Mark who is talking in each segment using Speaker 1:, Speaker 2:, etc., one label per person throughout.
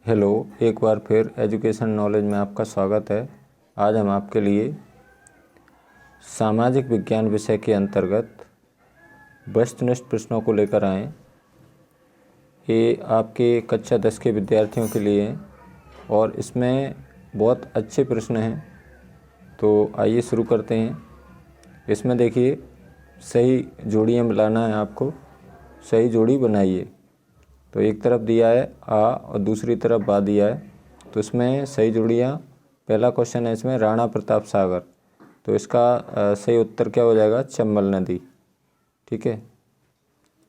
Speaker 1: Hello, एक बार फिर education knowledge में आपका स्वागत है। आज हम आपके लिए सामाजिक विज्ञान विषय के अंतर्गत वस्तुनिष्ठ प्रश्नों को लेकर आए। ये आपके कक्षा 10 के विद्यार्थियों के लिए है और इसमें बहुत अच्छे प्रश्न हैं। तो आइए शुरू करते हैं। इसमें देखिए, सही जोड़ियाँ मिलाना है आपको, सही जोड़ी बनाइए। तो एक तरफ दिया है आ और दूसरी तरफ बा दिया है, तो इसमें सही जोड़ियाँ, पहला क्वेश्चन है इसमें राणा प्रताप सागर, तो इसका सही उत्तर क्या हो जाएगा? चंबल नदी। ठीक है,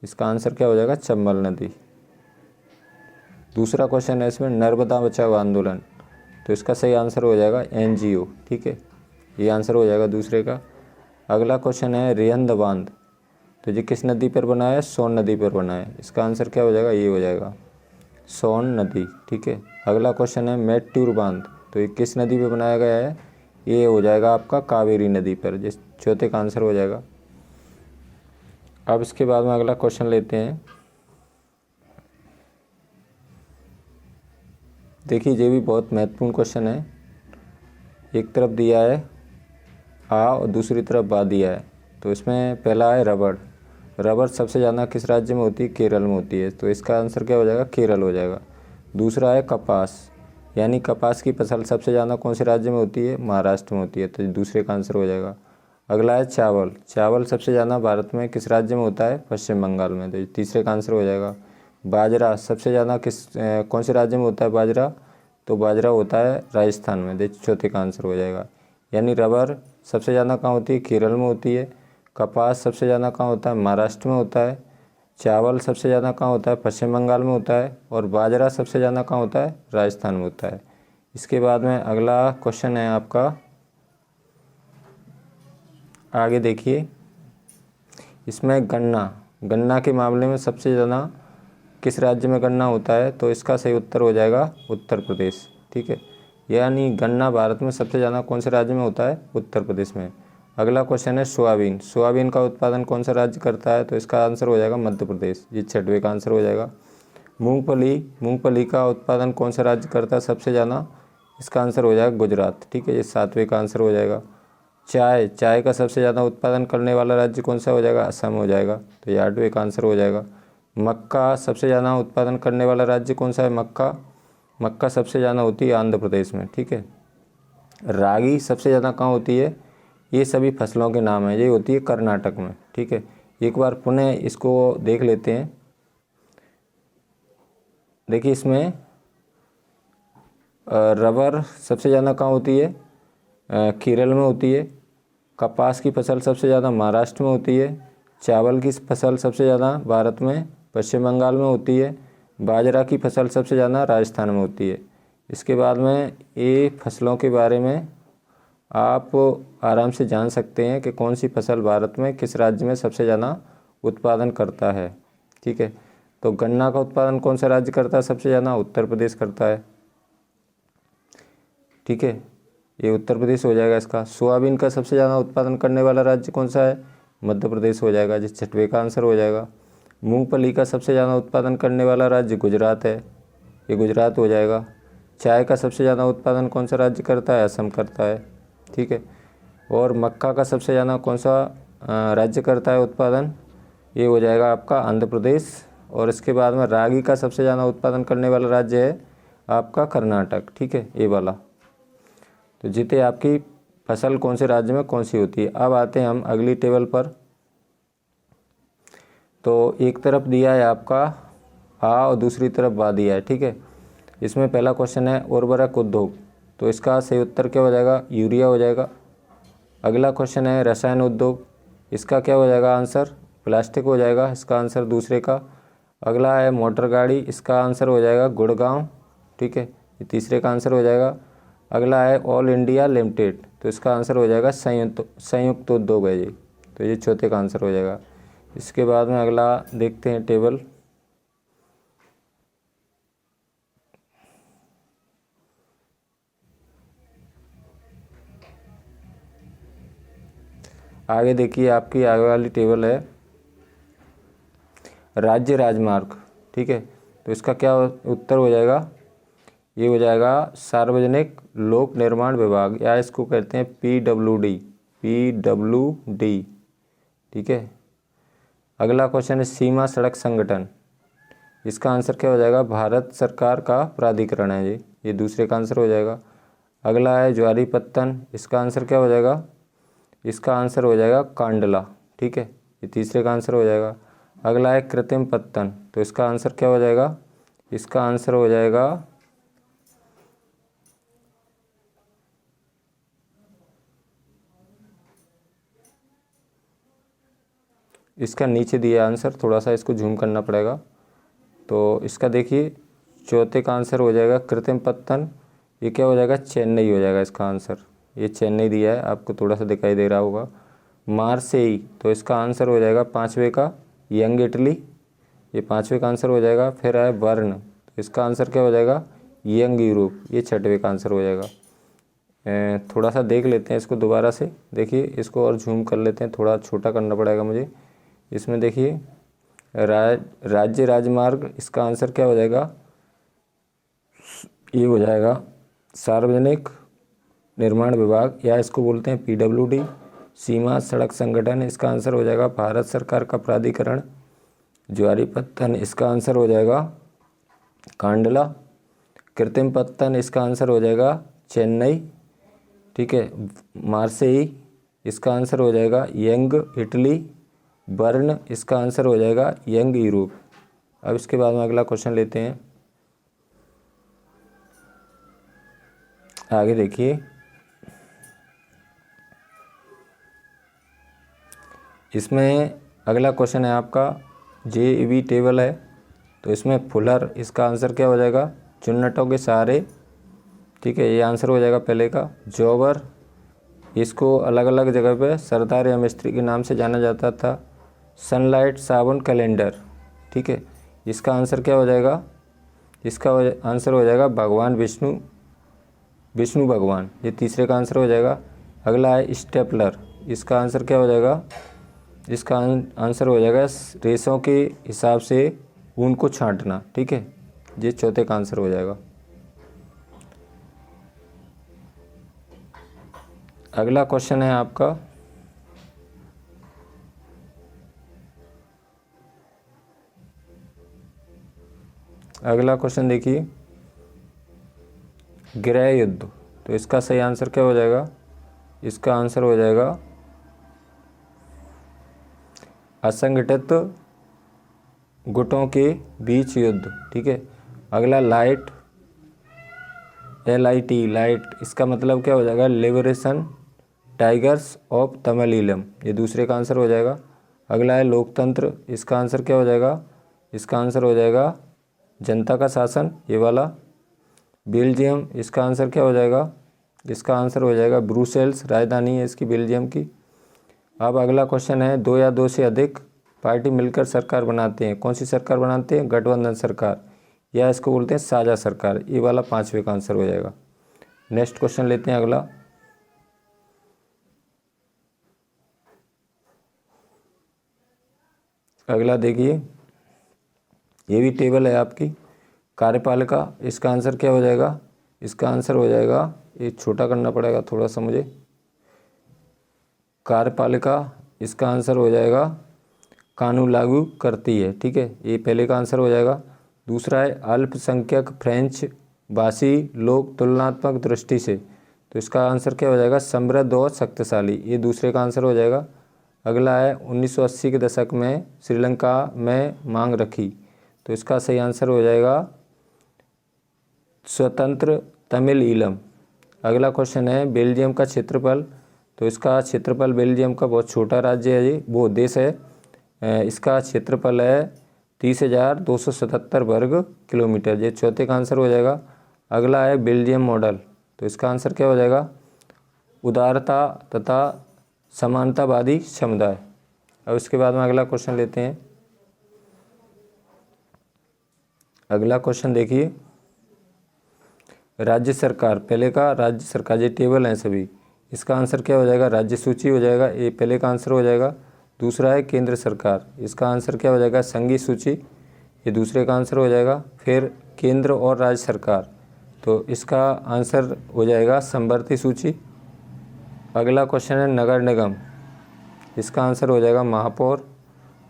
Speaker 1: इसका आंसर क्या हो जाएगा? चंबल नदी। दूसरा क्वेश्चन है इसमें नर्मदा बचाओ आंदोलन, तो इसका सही आंसर हो जाएगा NGO। ठीक है, ये आंसर हो जाएगा दूसरे का। अगला क्वेश्चन है रेहंद बांध, तो ये किस नदी पर बना है? सोन नदी पर बना है। इसका आंसर क्या हो जाएगा? ये हो जाएगा सोन नदी। ठीक है, अगला क्वेश्चन है मैट्यूर बांध, तो ये किस नदी पर बनाया गया है? ये हो जाएगा आपका कावेरी नदी पर, जिस चौथे का आंसर हो जाएगा। अब इसके बाद में अगला क्वेश्चन लेते हैं। देखिए, ये भी बहुत महत्वपूर्ण क्वेश्चन है। एक तरफ दिया है आ और दूसरी तरफ बा दिया है, तो इसमें पहला है रबड़। रबड़ सबसे ज़्यादा किस राज्य में होती है? केरल में होती है, तो इसका आंसर क्या हो जाएगा? केरल हो जाएगा। दूसरा है कपास, यानी कपास की फसल सबसे ज़्यादा कौन से राज्य में होती है? महाराष्ट्र में होती है, तो दूसरे का आंसर हो जाएगा। अगला है चावल। चावल सबसे ज़्यादा भारत में किस राज्य में होता है? पश्चिम बंगाल में, तो तीसरे का आंसर हो जाएगा। बाजरा सबसे ज़्यादा कौन से राज्य में होता है बाजरा? तो बाजरा होता है राजस्थान में, तो चौथे का आंसर हो जाएगा। यानी रबर सबसे ज़्यादा कहाँ होती है? केरल में होती है। कपास सबसे ज़्यादा कहाँ होता है? महाराष्ट्र में होता है। चावल सबसे ज़्यादा कहाँ होता है? पश्चिम बंगाल में होता है। और बाजरा सबसे ज़्यादा कहाँ होता है? राजस्थान में होता है। इसके बाद में अगला क्वेश्चन है आपका, आगे देखिए, इसमें गन्ना के मामले में सबसे ज़्यादा किस राज्य में गन्ना होता है? तो इसका सही उत्तर हो जाएगा उत्तर प्रदेश। ठीक है, यानी गन्ना भारत में सबसे ज़्यादा कौन से राज्य में होता है? उत्तर प्रदेश में। अगला क्वेश्चन है सोयाबीन। सोयाबीन का उत्पादन कौन सा राज्य करता है? तो इसका आंसर हो जाएगा मध्य प्रदेश, ये छठवें का आंसर हो जाएगा। मूंगफली का उत्पादन कौन सा राज्य करता है सबसे ज़्यादा? इसका आंसर हो जाएगा गुजरात। ठीक है, ये सातवें का आंसर हो जाएगा। चाय का सबसे ज़्यादा उत्पादन करने वाला राज्य कौन सा हो जाएगा? असम हो जाएगा, तो ये आठवें का आंसर हो जाएगा। मक्का सबसे ज़्यादा उत्पादन करने वाला राज्य कौन सा है? मक्का सबसे ज़्यादा होती है आंध्र प्रदेश में। ठीक है, रागी सबसे ज़्यादा कहाँ होती है? ये सभी फसलों के नाम हैं, ये होती है कर्नाटक में। ठीक है, एक बार पुनः इसको देख लेते हैं। देखिए, इसमें रबर सबसे ज़्यादा कहाँ होती है? केरल में होती है। कपास की फसल सबसे ज़्यादा महाराष्ट्र में होती है। चावल की फसल सबसे ज़्यादा भारत में पश्चिम बंगाल में होती है। बाजरा की फसल सबसे ज़्यादा राजस्थान में होती है। इसके बाद में ये फसलों के बारे में आप आराम से जान सकते हैं कि कौन सी फसल भारत में किस राज्य में सबसे ज़्यादा उत्पादन करता है। ठीक है, तो गन्ना का उत्पादन कौन सा राज्य करता है सबसे ज़्यादा? उत्तर प्रदेश करता है। ठीक है, ये उत्तर प्रदेश हो जाएगा इसका। सोयाबीन का सबसे ज़्यादा उत्पादन करने वाला राज्य कौन सा है? मध्य प्रदेश हो जाएगा, जिस छठवें का आंसर हो जाएगा। मूंगफली का सबसे ज़्यादा उत्पादन करने वाला राज्य गुजरात है, ये गुजरात हो जाएगा। चाय का सबसे ज़्यादा उत्पादन कौन सा राज्य करता है? असम करता है। ठीक है, और मक्का का सबसे ज़्यादा कौन सा राज्य करता है उत्पादन? ये हो जाएगा आपका आंध्र प्रदेश। और इसके बाद में रागी का सबसे ज़्यादा उत्पादन करने वाला राज्य है आपका कर्नाटक। ठीक है, ये वाला। तो जीते आपकी फसल कौन से राज्य में कौन सी होती है। अब आते हैं हम अगली टेबल पर। तो एक तरफ दिया है आपका आ और दूसरी तरफ बा दिया है। ठीक है, इसमें पहला क्वेश्चन है उर्वरक उद्योग, तो इसका सही उत्तर क्या हो जाएगा? यूरिया हो जाएगा। अगला क्वेश्चन है रसायन उद्योग, इसका क्या हो जाएगा आंसर? प्लास्टिक हो जाएगा, इसका आंसर दूसरे का। अगला है मोटर गाड़ी, इसका आंसर हो जाएगा गुड़गांव। ठीक है, ये तीसरे का आंसर हो जाएगा। अगला है ऑल इंडिया लिमिटेड, तो इसका आंसर हो जाएगा संयुक्त उद्योग है ये, तो ये चौथे का आंसर हो जाएगा। इसके बाद में अगला देखते हैं टेबल। आगे देखिए, आपकी आगे वाली टेबल है राज्य राजमार्ग। ठीक है, तो इसका क्या उत्तर हो जाएगा? ये हो जाएगा सार्वजनिक लोक निर्माण विभाग, या इसको कहते हैं PWD, PWD, ठीक है। अगला क्वेश्चन है सीमा सड़क संगठन, इसका आंसर क्या हो जाएगा? भारत सरकार का प्राधिकरण है जी, ये दूसरे का आंसर हो जाएगा। अगला है ज्वारी पत्तन, इसका आंसर क्या हो जाएगा? इसका आंसर हो जाएगा कांडला, ठीक है, ये तीसरे का आंसर हो जाएगा। अगला है कृत्रिम पत्तन, तो इसका आंसर क्या हो जाएगा? इसका आंसर हो जाएगा इसका नीचे दिया आंसर, थोड़ा सा इसको जूम करना पड़ेगा। तो इसका देखिए चौथे का आंसर हो जाएगा कृत्रिम पत्तन, ये क्या हो जाएगा? चेन्नई हो जाएगा इसका आंसर, ये चेन्नई दिया है, आपको थोड़ा सा दिखाई दे रहा होगा। मार्सेई, तो इसका आंसर हो जाएगा पाँचवें का यंग इटली, ये पाँचवें का आंसर हो जाएगा। फिर है बर्न, तो इसका आंसर क्या हो जाएगा? यंग यूरोप, ये छठवें का आंसर हो जाएगा। थोड़ा सा देख लेते हैं इसको दोबारा से, देखिए इसको और जूम कर लेते हैं, थोड़ा छोटा करना पड़ेगा मुझे। इसमें देखिए राज्य राजमार्ग, इसका आंसर क्या हो जाएगा? ये हो जाएगा सार्वजनिक निर्माण विभाग, या इसको बोलते हैं PWD। सीमा सड़क संगठन, इसका आंसर हो जाएगा भारत सरकार का प्राधिकरण। ज्वारी पत्तन, इसका आंसर हो जाएगा कांडला। कृत्रिम पत्तन, इसका आंसर हो जाएगा चेन्नई, ठीक है। मार्सेई, इसका आंसर हो जाएगा यंग इटली। बर्न, इसका आंसर हो जाएगा यंग यूरोप। अब इसके बाद में अगला क्वेश्चन लेते हैं, आगे देखिए। इसमें अगला क्वेश्चन है आपका JEB टेबल है, तो इसमें फुलर, इसका आंसर क्या हो जाएगा? चुन्नटों के सहारे, ठीक है, ये आंसर हो जाएगा पहले का। जॉबर, इसको अलग अलग जगह पे सरदार या मिस्त्री के नाम से जाना जाता था। सनलाइट साबुन कैलेंडर, ठीक है, इसका आंसर क्या हो जाएगा? इसका आंसर हो जाएगा भगवान विष्णु भगवान, ये तीसरे का आंसर हो जाएगा। अगला है स्टेपलर, इसका आंसर क्या हो जाएगा? इसका आंसर हो जाएगा रेशों के हिसाब से ऊन को छांटना, ठीक है, ये चौथे का आंसर हो जाएगा। अगला क्वेश्चन है आपका अगला क्वेश्चन देखिए, गृह युद्ध, तो इसका सही आंसर क्या हो जाएगा? इसका आंसर हो जाएगा असंगठित गुटों के बीच युद्ध, ठीक है। अगला लाइट, LIT, लाइट, इसका मतलब क्या हो जाएगा? लिबरेशन टाइगर्स ऑफ तमिलीलम, ये दूसरे का आंसर हो जाएगा। अगला है लोकतंत्र, इसका आंसर क्या हो जाएगा? इसका आंसर हो जाएगा जनता का शासन, ये वाला। बेल्जियम, इसका आंसर क्या हो जाएगा? इसका आंसर हो जाएगा ब्रुसेल्स, राजधानी है इसकी बेल्जियम की। अब अगला क्वेश्चन है, दो या दो से अधिक पार्टी मिलकर सरकार बनाते हैं, कौन सी सरकार बनाते हैं? गठबंधन सरकार, या इसको बोलते हैं साझा सरकार, ये वाला पाँचवें का आंसर हो जाएगा। नेक्स्ट क्वेश्चन लेते हैं अगला। अगला देखिए, ये भी टेबल है आपकी कार्यपालिका, इसका आंसर क्या हो जाएगा? इसका आंसर हो जाएगा, ये छोटा करना पड़ेगा थोड़ा सा मुझे, कार्यपालिका, इसका आंसर हो जाएगा कानून लागू करती है, ठीक है, ये पहले का आंसर हो जाएगा। दूसरा है अल्पसंख्यक फ्रेंच भाषी लोग तुलनात्मक दृष्टि से, तो इसका आंसर क्या हो जाएगा? समृद्ध और शक्तिशाली, ये दूसरे का आंसर हो जाएगा। अगला है 1980 के दशक में श्रीलंका में मांग रखी, तो इसका सही आंसर हो जाएगा स्वतंत्र तमिल ईलम। अगला क्वेश्चन है बेल्जियम का क्षेत्रफल, तो इसका क्षेत्रफल बेल्जियम का बहुत छोटा राज्य है, ये वो देश है, इसका क्षेत्रफल है 30,277 वर्ग किलोमीटर, ये चौथे का आंसर हो जाएगा। अगला है बेल्जियम मॉडल, तो इसका आंसर क्या हो जाएगा? उदारता तथा समानतावादी समुदाय। अब इसके बाद में अगला क्वेश्चन लेते हैं। अगला क्वेश्चन देखिए, राज्य सरकार, पहले का राज्य सरकार, ये टेबल हैं सभी, इसका आंसर क्या हो जाएगा? राज्य सूची हो जाएगा, ये पहले का आंसर हो जाएगा। दूसरा है केंद्र सरकार, इसका आंसर क्या हो जाएगा? संघीय सूची, ये दूसरे का आंसर हो जाएगा। फिर केंद्र और राज्य सरकार, तो इसका आंसर हो जाएगा समवर्ती सूची। अगला क्वेश्चन है नगर निगम, इसका आंसर हो जाएगा महापौर।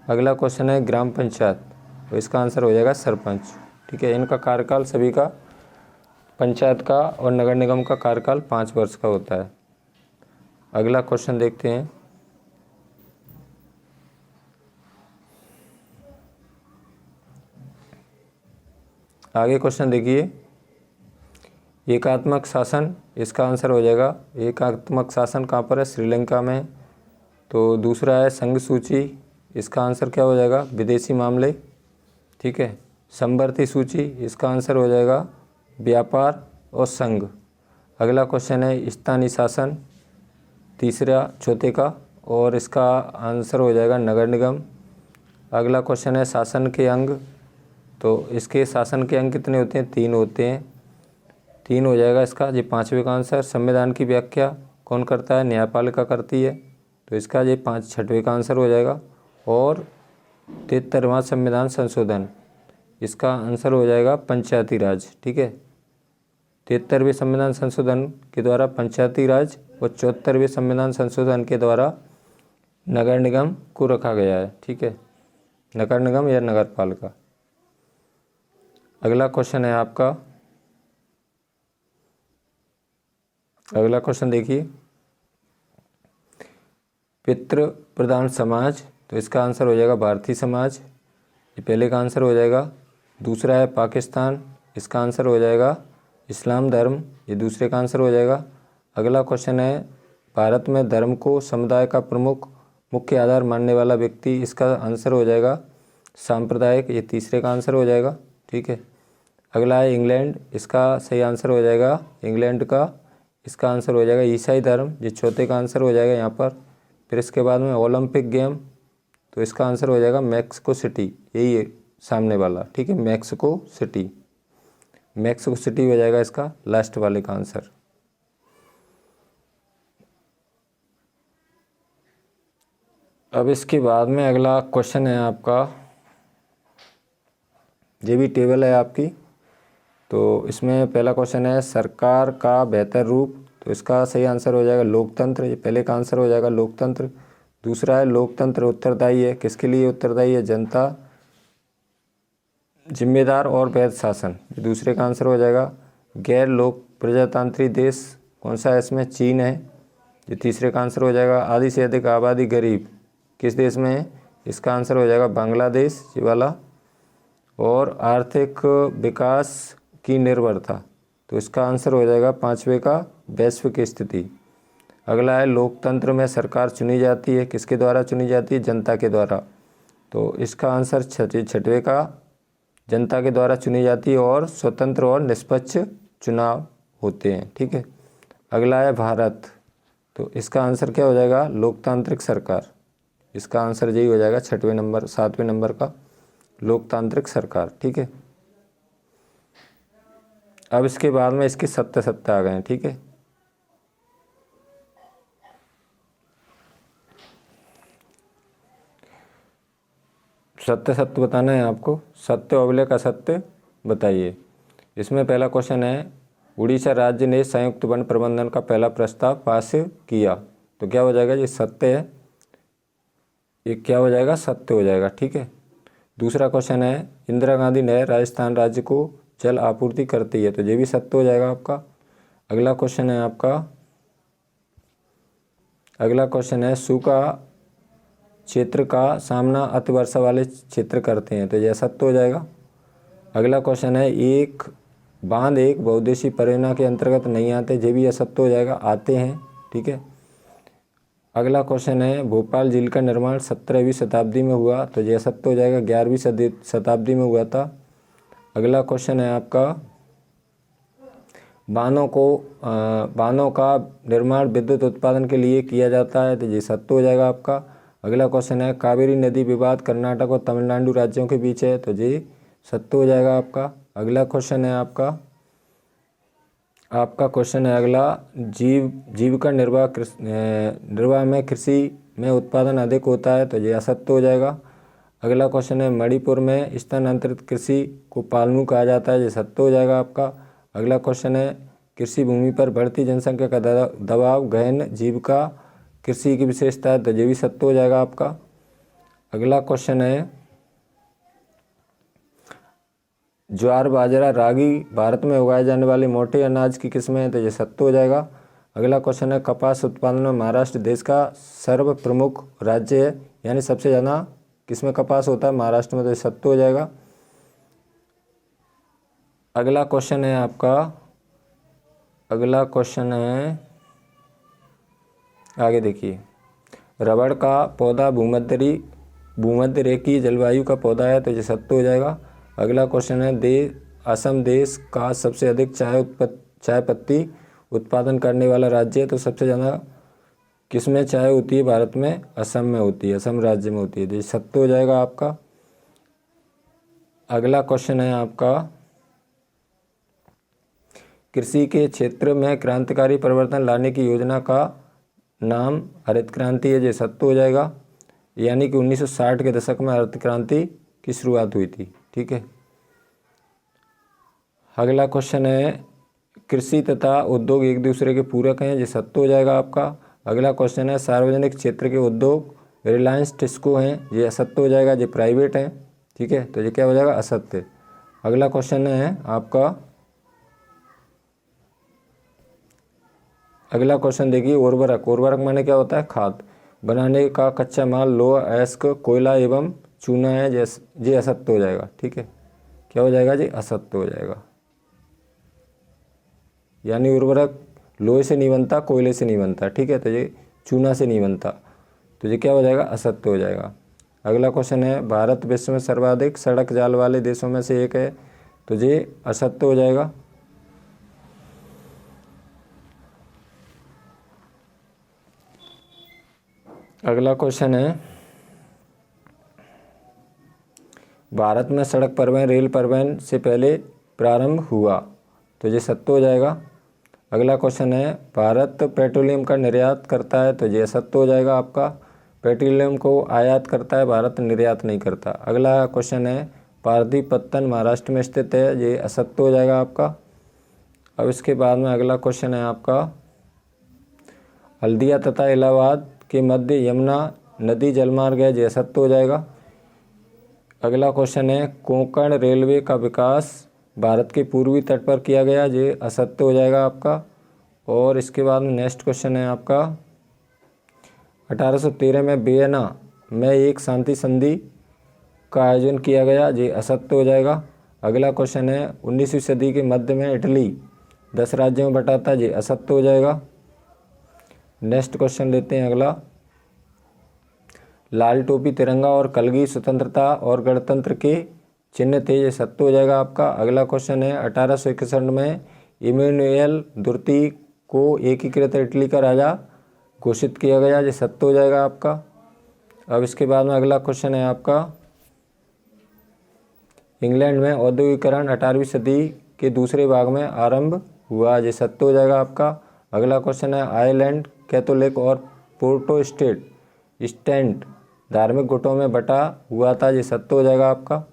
Speaker 1: अगला क्वेश्चन है ग्राम पंचायत, तो इसका आंसर हो जाएगा सरपंच। ठीक है, इनका कार्यकाल सभी का, पंचायत का और नगर निगम का कार्यकाल 5 वर्ष का होता है। अगला क्वेश्चन देखते हैं। आगे क्वेश्चन देखिए, एकात्मक शासन, इसका आंसर हो जाएगा एकात्मक शासन कहाँ पर है, श्रीलंका में। तो दूसरा है संघ सूची, इसका आंसर क्या हो जाएगा, विदेशी मामले। ठीक है, समवर्ती सूची, इसका आंसर हो जाएगा व्यापार और संघ। अगला क्वेश्चन है स्थानीय शासन, तीसरा चौथे का, और इसका आंसर हो जाएगा नगर निगम। अगला क्वेश्चन है शासन के अंग, तो इसके शासन के अंग कितने होते हैं, 3 होते हैं, 3 हो जाएगा इसका। ये 5वें का आंसर। संविधान की व्याख्या कौन करता है, न्यायपालिका करती है, तो इसका ये 6वें का आंसर हो जाएगा। और 73वां संविधान संशोधन, इसका आंसर हो जाएगा पंचायती राज। ठीक है, 73वें संविधान संशोधन के द्वारा पंचायती राज और 74वें संविधान संशोधन के द्वारा नगर निगम को रखा गया है। ठीक है, नगर निगम या नगर पालिका। अगला क्वेश्चन है आपका, अगला क्वेश्चन देखिए, पितृ प्रधान समाज, तो इसका आंसर हो जाएगा भारतीय समाज, ये पहले का आंसर हो जाएगा। दूसरा है पाकिस्तान, इसका आंसर हो जाएगा इस्लाम धर्म, ये दूसरे का आंसर हो जाएगा। अगला क्वेश्चन है भारत में धर्म को समुदाय का प्रमुख मुख्य आधार मानने वाला व्यक्ति, इसका आंसर हो जाएगा सांप्रदायिक, ये तीसरे का आंसर हो जाएगा। ठीक है, अगला है इंग्लैंड, इसका सही आंसर हो जाएगा इंग्लैंड का, इसका आंसर हो जाएगा ईसाई धर्म, ये चौथे का आंसर हो जाएगा यहाँ पर। फिर इसके बाद में ओलंपिक गेम, तो इसका आंसर हो जाएगा मैक्सिको सिटी, यही है सामने वाला। ठीक है, मैक्सिको सिटी, मैक्सिको सिटी हो जाएगा इसका लास्ट वाले का आंसर। अब इसके बाद में अगला क्वेश्चन है आपका, ये भी टेबल है आपकी, तो इसमें पहला क्वेश्चन है सरकार का बेहतर रूप, तो इसका सही आंसर हो जाएगा लोकतंत्र, ये पहले का आंसर हो जाएगा लोकतंत्र। दूसरा है लोकतंत्र उत्तरदायी है, किसके लिए उत्तरदायी है, जनता, जिम्मेदार और वैध शासन, ये दूसरे का आंसर हो जाएगा। गैर लोक प्रजातांत्रिक देश कौन सा है, इसमें चीन है, ये तीसरे का आंसर हो जाएगा। आधी से अधिक आबादी गरीब किस देश में है, इसका आंसर हो जाएगा बांग्लादेश, ये वाला। और आर्थिक विकास की निर्भरता, तो इसका आंसर हो जाएगा 5वें का वैश्विक स्थिति। अगला है लोकतंत्र में सरकार चुनी जाती है, किसके द्वारा चुनी जाती है, जनता के द्वारा, तो इसका आंसर 6वें का जनता के द्वारा चुनी जाती है और स्वतंत्र और निष्पक्ष चुनाव होते हैं। ठीक है, अगला है भारत, तो इसका आंसर क्या हो जाएगा, लोकतांत्रिक सरकार, इसका आंसर यही हो जाएगा 7वें नंबर का लोकतांत्रिक सरकार। ठीक है, अब इसके बाद में इसके सत्य आ गए हैं। ठीक है, सत्य बताना है आपको, सत्य अवलेख असत्य बताइए। इसमें पहला क्वेश्चन है उड़ीसा राज्य ने संयुक्त वन प्रबंधन का पहला प्रस्ताव पास किया, तो क्या हो जाएगा, ये सत्य है, ये क्या हो जाएगा, सत्य हो जाएगा। ठीक है, दूसरा क्वेश्चन है इंदिरा गांधी नहर राजस्थान राज्य को जल आपूर्ति करती है, तो ये भी सत्य हो जाएगा आपका। अगला क्वेश्चन है आपका, अगला क्वेश्चन है सूखा क्षेत्र का सामना अतिवर्षा वाले क्षेत्र करते हैं, तो यह सत्य हो जाएगा। अगला क्वेश्चन है एक बांध एक बहुउद्देशीय परियोजना के अंतर्गत नहीं आते, ये भी असत्य हो जाएगा, आते हैं। ठीक है, अगला क्वेश्चन है भोपाल झील का निर्माण 17वीं शताब्दी में हुआ, तो यह सत्य हो जाएगा, 11वीं शताब्दी में हुआ था। अगला क्वेश्चन है आपका बांधों का निर्माण विद्युत उत्पादन के लिए किया जाता है, तो ये सत्य हो जाएगा आपका। अगला क्वेश्चन है कावेरी नदी विवाद कर्नाटक और तमिलनाडु राज्यों के बीच है, तो ये सत्य हो जाएगा आपका। अगला क्वेश्चन है आपका क्वेश्चन है अगला जीविका निर्वाह में कृषि में उत्पादन अधिक होता है, तो ये असत्य हो जाएगा। अगला क्वेश्चन है मणिपुर में स्थानांतरित कृषि को पालनू कहा जाता है, ये सत्य हो जाएगा आपका। अगला क्वेश्चन है कृषि भूमि पर बढ़ती जनसंख्या का दबाव, गहन जीविका कृषि की विशेषता है, तो ये भी सत्य हो जाएगा आपका। अगला क्वेश्चन है ज्वार, बाजरा, रागी भारत में उगाए जाने वाले मोटे अनाज की किस्में हैं, तो ये सत्य हो जाएगा। अगला क्वेश्चन है कपास उत्पादन में महाराष्ट्र देश का सर्व प्रमुख राज्य है, यानी सबसे ज़्यादा किसमें कपास होता है, महाराष्ट्र में, तो ये सत्य हो जाएगा। अगला क्वेश्चन है आपका, अगला क्वेश्चन है आगे देखिए, रबड़ का पौधा भूमध्य रेखीय जलवायु का पौधा है, तो ये सत्य हो जाएगा। अगला क्वेश्चन है असम देश का सबसे अधिक चाय पत्ती उत्पादन करने वाला राज्य है, तो सबसे ज़्यादा किसमें चाय होती है भारत में, असम में होती है, असम राज्य में होती है, तो ये सत्य हो जाएगा आपका। अगला क्वेश्चन है आपका कृषि के क्षेत्र में क्रांतिकारी परिवर्तन लाने की योजना का नाम हरित क्रांति है, ये सत्य हो जाएगा। यानी कि 1960 के दशक में हरित क्रांति की शुरुआत हुई थी, ठीक है। अगला क्वेश्चन है कृषि तथा उद्योग एक दूसरे के पूरक हैं, ये सत्य हो जाएगा आपका। अगला क्वेश्चन है सार्वजनिक क्षेत्र के उद्योग रिलायंस टिस्को हैं, ये असत्य हो जाएगा, ये प्राइवेट हैं, ठीक है, तो ये क्या हो जाएगा, असत्य। अगला क्वेश्चन है आपका, अगला क्वेश्चन देखिए उर्वरक माने क्या होता है, खाद बनाने का कच्चा माल लोहा, अयस्क, कोयला एवं चूना है, ये असत्य हो जाएगा, ठीक है, क्या हो जाएगा जी, असत्य हो जाएगा। यानी उर्वरक लोहे से नहीं बनता, कोयले से नहीं बनता, ठीक है, तो ये चूना से नहीं बनता, तो ये क्या हो जाएगा, असत्य हो जाएगा। अगला क्वेश्चन है भारत विश्व में सर्वाधिक सड़क जाल वाले देशों में से एक है, तो ये असत्य हो जाएगा। अगला क्वेश्चन है भारत में सड़क परिवहन रेल परिवहन से पहले प्रारंभ हुआ, तो ये सत्य हो जाएगा। अगला क्वेश्चन है भारत पेट्रोलियम का निर्यात करता है, तो ये सत्य हो जाएगा आपका। पेट्रोलियम को आयात करता है, भारत निर्यात नहीं करता। अगला क्वेश्चन है पारदीपत्तन महाराष्ट्र में स्थित है, ये असत्य हो जाएगा आपका। अब इसके बाद में अगला क्वेश्चन है आपका हल्दिया तथा इलाहाबाद के मध्य यमुना नदी जलमार्ग है, ये असत्य हो जाएगा। अगला क्वेश्चन है कोंकण रेलवे का विकास भारत के पूर्वी तट पर किया गया, ये असत्य हो जाएगा आपका। और इसके बाद में नेक्स्ट क्वेश्चन है आपका 1813 में वियना में एक शांति संधि का आयोजन किया गया, ये असत्य हो जाएगा। अगला क्वेश्चन है 19वीं सदी के मध्य में इटली 10 राज्यों में बटा था, ये असत्य हो जाएगा। नेक्स्ट क्वेश्चन लेते हैं अगला, लाल टोपी तिरंगा और कलगी स्वतंत्रता और गणतंत्र के चिन्ह थे, ये सत्य हो जाएगा आपका। अगला क्वेश्चन है 1861 में इमैनुएल द्वितीय को एकीकृत इटली का राजा घोषित किया गया, ये सत्य हो जाएगा आपका। अब इसके बाद में अगला क्वेश्चन है आपका इंग्लैंड में औद्योगिकरण 18वीं सदी के दूसरे भाग में आरंभ हुआ, ये सत्य हो जाएगा आपका। अगला क्वेश्चन है आयरलैंड कैथोलिक और प्रोटेस्टेंट धार्मिक गुटों में बटा हुआ था, ये सत्य हो जाएगा आपका।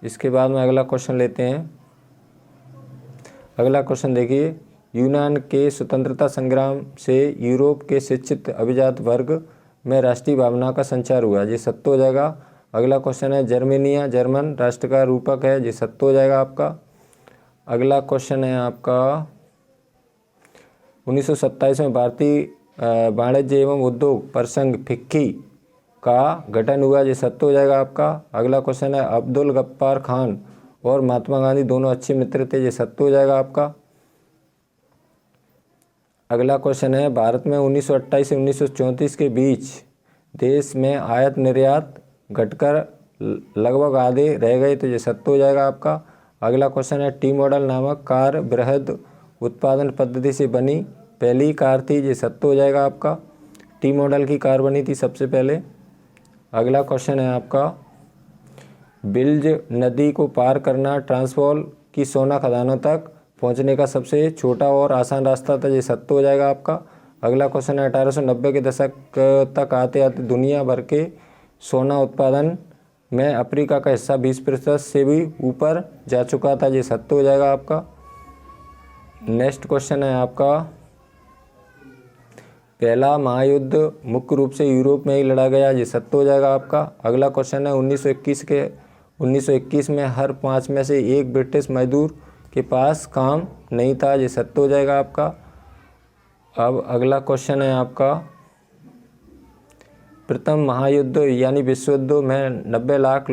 Speaker 1: इसके बाद में अगला क्वेश्चन लेते हैं। अगला क्वेश्चन देखिए यूनान के स्वतंत्रता संग्राम से यूरोप के शिक्षित अभिजात वर्ग में राष्ट्रीय भावना का संचार हुआ, ये सत्य हो जाएगा। अगला क्वेश्चन है जर्मेनिया जर्मन राष्ट्र का रूपक है, ये सत्य हो जाएगा आपका। अगला क्वेश्चन है आपका 1927 में भारतीय वाणिज्य एवं उद्योग परिसंघ फिक्की का गठन हुआ, ये सत्य हो जाएगा आपका। अगला क्वेश्चन है अब्दुल गफ्फार खान और महात्मा गांधी दोनों अच्छे मित्र थे, ये सत्य हो जाएगा आपका। अगला क्वेश्चन है भारत में 1928 से 1934 के बीच देश में आयात निर्यात घटकर लगभग आधे रह गए, तो ये सत्य हो जाएगा आपका। अगला क्वेश्चन है टी मॉडल नामक कार बृहद उत्पादन पद्धति से बनी पहली कार थी, ये सत्य हो जाएगा आपका। टी मॉडल की कार बनी थी सबसे पहले। अगला क्वेश्चन है आपका बिल्ज नदी को पार करना ट्रांसवाल की सोना खदानों तक पहुंचने का सबसे छोटा और आसान रास्ता था, ये सत्य हो जाएगा आपका। अगला क्वेश्चन है 1890 के दशक तक आते आते दुनिया भर के सोना उत्पादन में अफ्रीका का हिस्सा 20% से भी ऊपर जा चुका था, ये सत्य हो जाएगा आपका। नेक्स्ट क्वेश्चन है आपका, पहला महायुद्ध मुख्य रूप से यूरोप में ही लड़ा गया, ये सत्य हो जाएगा आपका। अगला क्वेश्चन है 1921 में हर 5 में से एक ब्रिटिश मजदूर के पास काम नहीं था, ये सत्य हो जाएगा आपका। अब अगला क्वेश्चन है आपका, प्रथम महायुद्ध यानी विश्व युद्ध में 90 लाख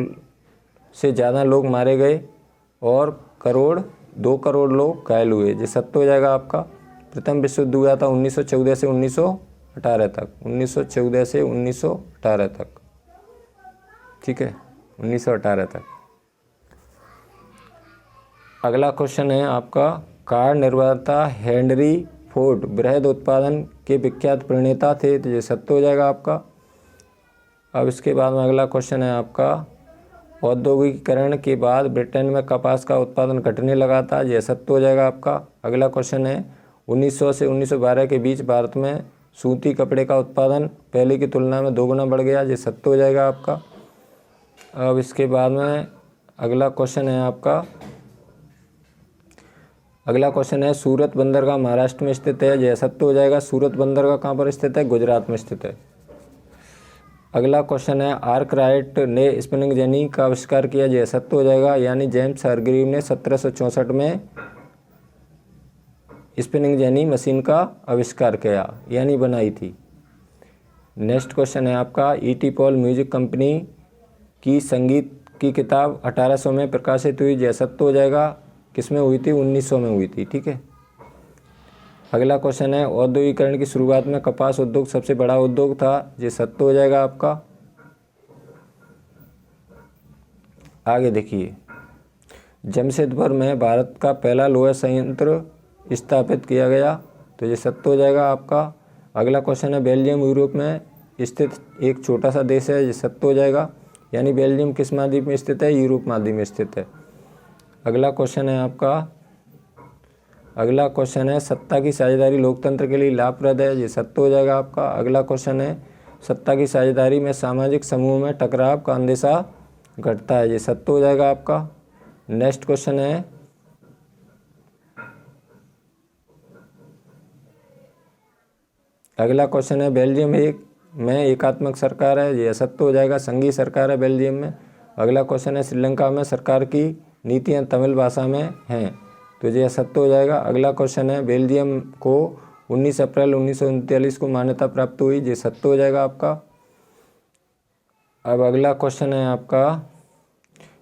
Speaker 1: से ज़्यादा लोग मारे गए और 2 करोड़ लोग घायल हुए, ये सत्य हो जाएगा आपका। प्रथम विश्व युद्ध हुआ था 1914 से 1918 तक, 1914 से 1918 तक, ठीक है, 1918 तक। अगला क्वेश्चन है आपका, कार निर्माता हेनरी फोर्ड वृहद उत्पादन के विख्यात प्रणेता थे, तो ये सत्य हो जाएगा आपका। अब इसके बाद में अगला क्वेश्चन है आपका, औद्योगिकीकरण के बाद ब्रिटेन में कपास का उत्पादन घटने लगा था, यह सत्य हो जाएगा आपका। अगला क्वेश्चन है 1900 से 1912 के बीच भारत में सूती कपड़े का उत्पादन पहले की तुलना में 2 गुना बढ़ गया, ये सत्य हो जाएगा आपका। अब इसके बाद में अगला क्वेश्चन है आपका, अगला क्वेश्चन है सूरत बंदरगाह महाराष्ट्र में स्थित है, यह सत्य हो जाएगा। सूरत बंदरगाह कहाँ पर स्थित है? गुजरात में स्थित है। अगला क्वेश्चन है, आर्कराइट ने स्पिनिंग जेनी का आविष्कार किया, यह सत्य हो जाएगा, यानी जेम्स हारग्रीव ने 1764 में स्पिनिंग जेनी मशीन का आविष्कार किया, यानी बनाई थी। नेक्स्ट क्वेश्चन है आपका, ई.टी. पॉल म्यूजिक कंपनी की संगीत की किताब 1800 में प्रकाशित हुई, यह सत्य हो जाएगा। किसमें हुई थी? 1900 में हुई थी, ठीक है। अगला क्वेश्चन है, औद्योगिकरण की शुरुआत में कपास उद्योग सबसे बड़ा उद्योग था, ये सत्य हो जाएगा आपका। आगे देखिए, जमशेदपुर में भारत का पहला लोहा संयंत्र स्थापित किया गया, तो ये सत्य हो जाएगा आपका। अगला क्वेश्चन है, बेल्जियम यूरोप में स्थित एक छोटा सा देश है, ये सत्य हो जाएगा, यानी बेल्जियम किस महाद्वीप में स्थित है? यूरोप महाद्वीप में स्थित है। अगला क्वेश्चन है आपका, अगला क्वेश्चन है, सत्ता की साझेदारी लोकतंत्र के लिए लाभप्रद है, ये सत्य हो जाएगा आपका। अगला क्वेश्चन है, सत्ता की साझेदारी में सामाजिक समूह में टकराव का अंदेशा घटता है, ये सत्य हो जाएगा आपका। नेक्स्ट क्वेश्चन है, अगला क्वेश्चन है, बेल्जियम में एकात्मक सरकार है, ये असत्य हो जाएगा, संघीय सरकार है बेल्जियम में। अगला क्वेश्चन है, श्रीलंका में सरकार की नीतियां तमिल भाषा में हैं, तो ये असत्य हो जाएगा। अगला क्वेश्चन है, बेल्जियम को 19 अप्रैल 1939 को मान्यता प्राप्त हुई, ये सत्य हो जाएगा आपका। अब अगला क्वेश्चन है आपका,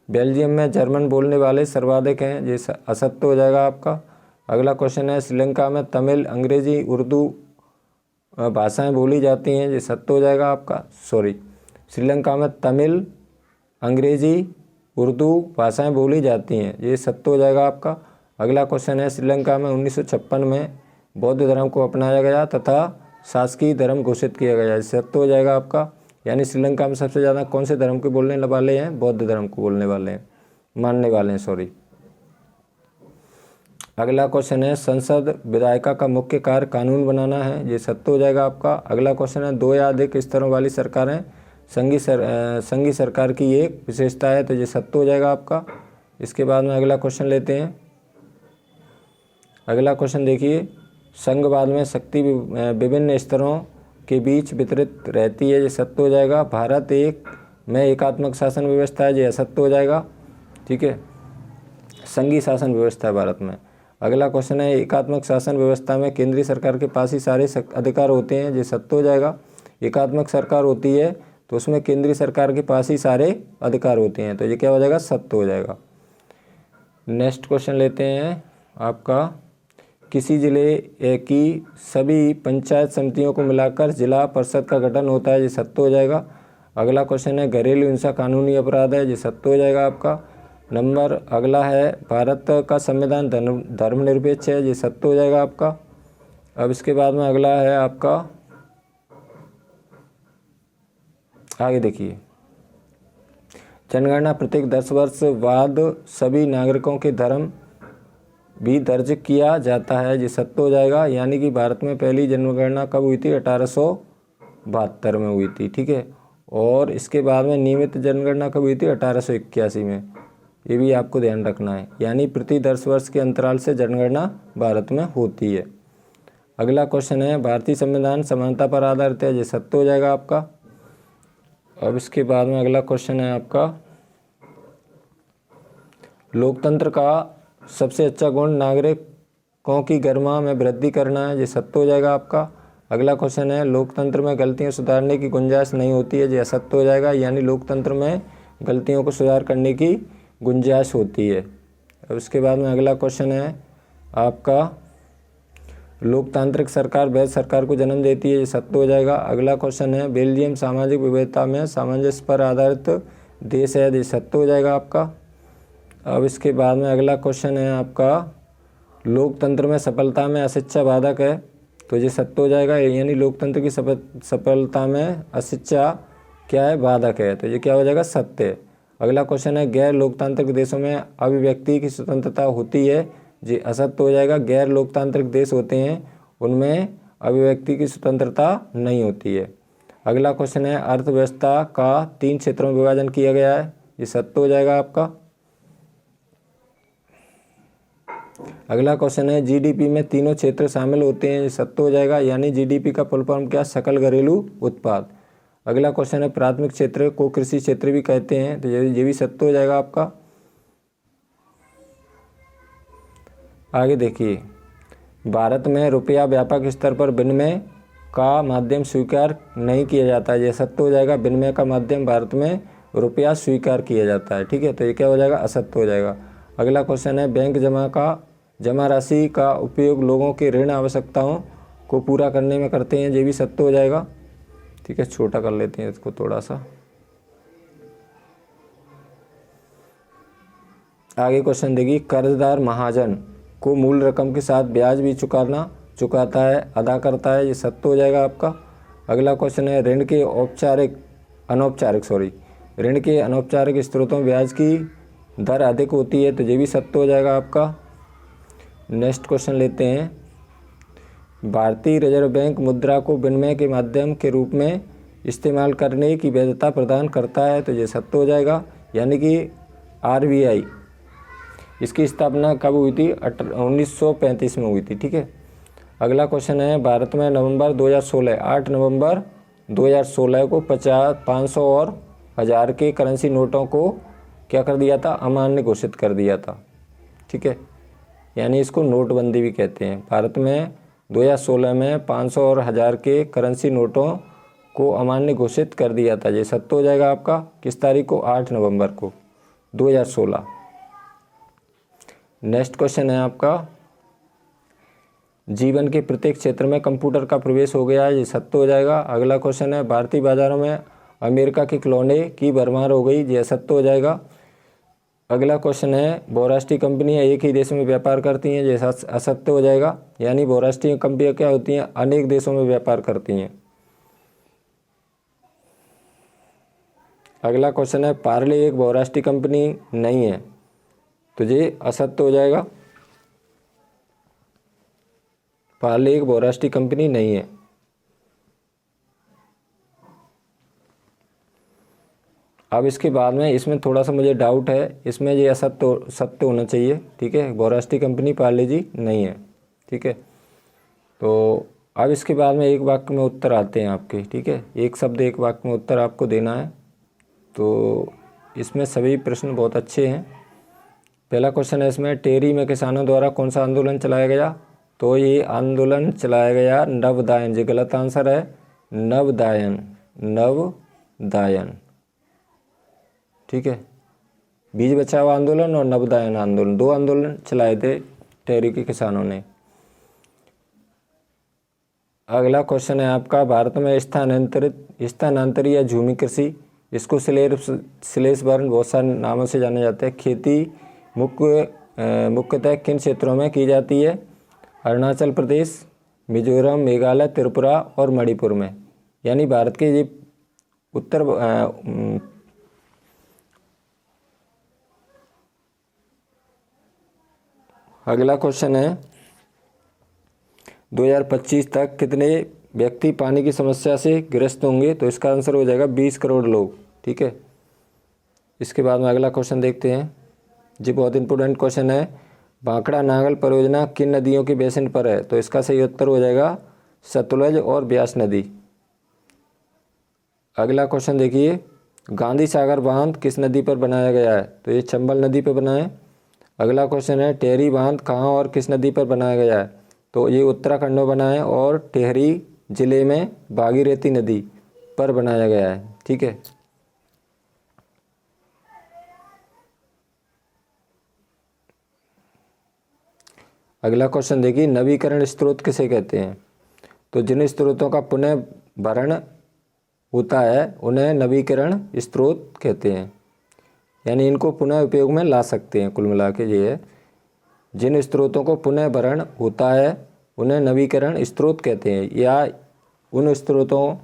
Speaker 1: बेल्जियम में जर्मन बोलने वाले सर्वाधिक हैं, ये असत्य हो जाएगा आपका। अगला क्वेश्चन है, श्रीलंका में तमिल, अंग्रेजी, उर्दू भाषाएं बोली जाती हैं, ये सत्य हो जाएगा आपका। श्रीलंका में तमिल, अंग्रेजी, उर्दू भाषाएं बोली जाती हैं, ये सत्य हो जाएगा आपका। अगला क्वेश्चन है, श्रीलंका में 1956 में बौद्ध धर्म को अपनाया गया तथा शासकीय धर्म घोषित किया गया, ये सत्य हो जाएगा आपका, यानी श्रीलंका में सबसे ज़्यादा कौन से धर्म के बोलने वाले हैं? बौद्ध धर्म को बोलने वाले हैं, मानने वाले हैं। अगला क्वेश्चन है, संसद विधायिका का मुख्य कार्य कानून बनाना है, ये सत्य हो जाएगा आपका। अगला क्वेश्चन है, 2 या अधिक स्तरों वाली सरकारें संघीय सरकार की एक विशेषता है, तो ये सत्य हो जाएगा आपका। इसके बाद में अगला क्वेश्चन लेते हैं। अगला क्वेश्चन देखिए, संघवाद में शक्ति विभिन्न स्तरों के बीच वितरित रहती है, ये सत्य हो जाएगा। भारत में एकात्मक शासन व्यवस्था है, ये असत्य हो जाएगा, ठीक है। संघीय शासन व्यवस्था है भारत में। अगला क्वेश्चन है, एकात्मक शासन व्यवस्था में केंद्रीय सरकार के पास ही सारे अधिकार होते हैं, ये सत्य हो जाएगा। एकात्मक सरकार होती है तो उसमें केंद्रीय सरकार के पास ही सारे अधिकार होते हैं, तो ये क्या हो जाएगा? सत्य हो जाएगा। नेक्स्ट क्वेश्चन लेते हैं आपका, किसी जिले की सभी पंचायत समितियों को मिलाकर जिला परिषद का गठन होता है, ये सत्य हो जाएगा। अगला क्वेश्चन है, घरेलू हिंसा कानूनी अपराध है, ये सत्य हो जाएगा आपका। अगला है, भारत का संविधान धर्मनिरपेक्ष है, ये सत्य हो जाएगा आपका। अब इसके बाद में अगला है आपका, आगे देखिए, जनगणना प्रत्येक 10 वर्ष बाद सभी नागरिकों के धर्म भी दर्ज किया जाता है, ये सत्य हो जाएगा, यानी कि भारत में पहली जनगणना कब हुई थी? 1872 में हुई थी, ठीक है। और इसके बाद में नियमित जनगणना कब हुई थी? 1881 में, ये भी आपको ध्यान रखना है। यानी प्रति 10 वर्ष के अंतराल से जनगणना भारत में होती है। अगला क्वेश्चन है भारतीय संविधान समानता पर आधारित है, ये सत्य हो जाएगा आपका। अब इसके बाद में अगला क्वेश्चन है आपका लोकतंत्र का सबसे अच्छा गुण नागरिकों की गरिमा में वृद्धि करना है, ये सत्य हो जाएगा आपका। अगला क्वेश्चन है लोकतंत्र में गलतियां सुधारने की गुंजाइश नहीं होती है, ये असत्य हो जाएगा। यानी लोकतंत्र में गलतियों को सुधार करने की गुंजाइश होती है। अब इसके बाद में अगला क्वेश्चन है आपका लोकतांत्रिक सरकार वैध सरकार को जन्म देती है, ये सत्य हो जाएगा। अगला क्वेश्चन है बेल्जियम सामाजिक विविधता में सामंजस्य पर आधारित देश है, ये सत्य हो जाएगा आपका। अब इसके बाद में अगला क्वेश्चन है आपका लोकतंत्र में सफलता में अशिक्षा बाधक है, तो ये सत्य हो जाएगा। यानी लोकतंत्र की सफलता में अशिक्षा क्या है, बाधक है, तो ये क्या हो जाएगा, सत्य है। अगला क्वेश्चन है गैर लोकतांत्रिक देशों में अभिव्यक्ति की स्वतंत्रता होती है, ये असत्य हो जाएगा। गैर लोकतांत्रिक देश होते हैं उनमें अभिव्यक्ति की स्वतंत्रता नहीं होती है। अगला क्वेश्चन है अर्थव्यवस्था का 3 क्षेत्रों में विभाजन किया गया है, ये सत्य हो जाएगा आपका। अगला क्वेश्चन है जीडीपी में तीनों क्षेत्र शामिल होते हैं, ये सत्य हो जाएगा। यानी जीडीपी का फुल फॉर्म क्या, सकल घरेलू उत्पाद। अगला क्वेश्चन है प्राथमिक क्षेत्र को कृषि क्षेत्र भी कहते हैं, तो ये भी सत्य हो जाएगा आपका। आगे देखिए भारत में रुपया व्यापक स्तर पर विनिमय का माध्यम स्वीकार नहीं किया जाता है, ये सत्य हो जाएगा। विनिमय का माध्यम भारत में रुपया स्वीकार किया जाता है, ठीक है, तो ये क्या हो जाएगा, असत्य हो जाएगा। अगला क्वेश्चन है बैंक जमा राशि का उपयोग लोगों की ऋण आवश्यकताओं को पूरा करने में करते हैं, ये भी सत्य हो जाएगा। ठीक है, छोटा कर लेते हैं इसको थोड़ा सा। आगे क्वेश्चन देखिए कर्जदार महाजन को मूल रकम के साथ ब्याज भी चुकाता है, अदा करता है, ये सत्य हो जाएगा आपका। अगला क्वेश्चन है ऋण के अनौपचारिक स्रोतों में ब्याज की दर अधिक होती है, तो ये भी सत्य हो जाएगा आपका। नेक्स्ट क्वेश्चन लेते हैं भारतीय रिजर्व बैंक मुद्रा को विनिमय के माध्यम के रूप में इस्तेमाल करने की वैधता प्रदान करता है, तो ये सत्य हो जाएगा। यानी कि आरबीआई इसकी स्थापना कब हुई थी, 1935 में हुई थी, ठीक है। अगला क्वेश्चन है भारत में 8 नवंबर 2016 को 50, 500 और 1000 के करेंसी नोटों को क्या कर दिया था, अमान्य घोषित कर दिया था, ठीक है। यानी इसको नोटबंदी भी कहते हैं। भारत में 2016 में 500 और 1000 के करेंसी नोटों को अमान्य घोषित कर दिया था, ये सत्य हो जाएगा आपका। किस तारीख को, 8 नवंबर को 2016। नेक्स्ट क्वेश्चन है आपका जीवन के प्रत्येक क्षेत्र में कंप्यूटर का प्रवेश हो गया है, ये सत्य हो जाएगा। अगला क्वेश्चन है भारतीय बाजारों में अमेरिका के खिलौने की भरमार हो गई, ये सत्य हो जाएगा। अगला क्वेश्चन है बहुराष्ट्रीय कंपनियां एक ही देश में व्यापार करती हैं, ये असत्य हो जाएगा। यानी बहुराष्ट्रीय कंपनियां क्या होती हैं, अनेक देशों में व्यापार करती हैं। अगला क्वेश्चन है पार्ले एक बहुराष्ट्रीय कंपनी नहीं है, तो ये असत्य हो जाएगा। पार्ले एक बहुराष्ट्रीय कंपनी नहीं है। अब इसके बाद में इसमें थोड़ा सा मुझे डाउट है, इसमें ये सत्य होना चाहिए, ठीक है। बहुराष्ट्रीय कंपनी पार्ले जी नहीं है, ठीक है। तो अब इसके बाद में एक वाक्य में उत्तर आते हैं आपके, ठीक है। एक शब्द एक वाक्य में उत्तर आपको देना है। तो इसमें सभी प्रश्न बहुत अच्छे हैं। पहला क्वेश्चन है इसमें टेरी में किसानों द्वारा कौन सा आंदोलन चलाया गया, तो ये आंदोलन चलाया गया नवदायन, ये गलत आंसर है, नवदायन, ठीक है। बीज बचाओ आंदोलन और नवदायन आंदोलन, 2 आंदोलन चलाए थे टेरी के किसानों ने। अगला क्वेश्चन है आपका भारत में स्थानांतरित या झूमी कृषि, इसको श्लेष वर्ण बहुत सारे नामों से जाने जाते हैं। खेती मुख्यतः किन क्षेत्रों में की जाती है, अरुणाचल प्रदेश, मिजोरम, मेघालय, त्रिपुरा और मणिपुर में। यानी भारत के ये उत्तर अगला क्वेश्चन है 2025 तक कितने व्यक्ति पानी की समस्या से ग्रस्त होंगे, तो इसका आंसर हो जाएगा 20 करोड़ लोग, ठीक है। इसके बाद में अगला क्वेश्चन देखते हैं जी बहुत इंपॉर्टेंट क्वेश्चन है। भाखड़ा नागल परियोजना किन नदियों के बेसिन पर है? तो इसका सही उत्तर हो जाएगा सतलुज और ब्यास नदी। अगला क्वेश्चन देखिए, गांधी सागर बांध किस नदी पर बनाया गया है? तो ये चंबल नदी पर बना है। अगला क्वेश्चन है, टेहरी बांध कहाँ और किस नदी पर बनाया गया है? तो ये उत्तराखंड में बना है और टेहरी जिले में भागीरथी नदी पर बनाया गया है। ठीक है। अगला क्वेश्चन देखिए, नवीकरण स्रोत किसे कहते हैं? तो जिन स्रोतों का पुनः भरण होता है उन्हें नवीकरण स्रोत कहते हैं, यानी इनको पुनः उपयोग में ला सकते हैं। कुल मिला के ये है, जिन स्रोतों को पुनः भरण होता है उन्हें नवीकरण स्रोत कहते हैं, या उन स्रोतों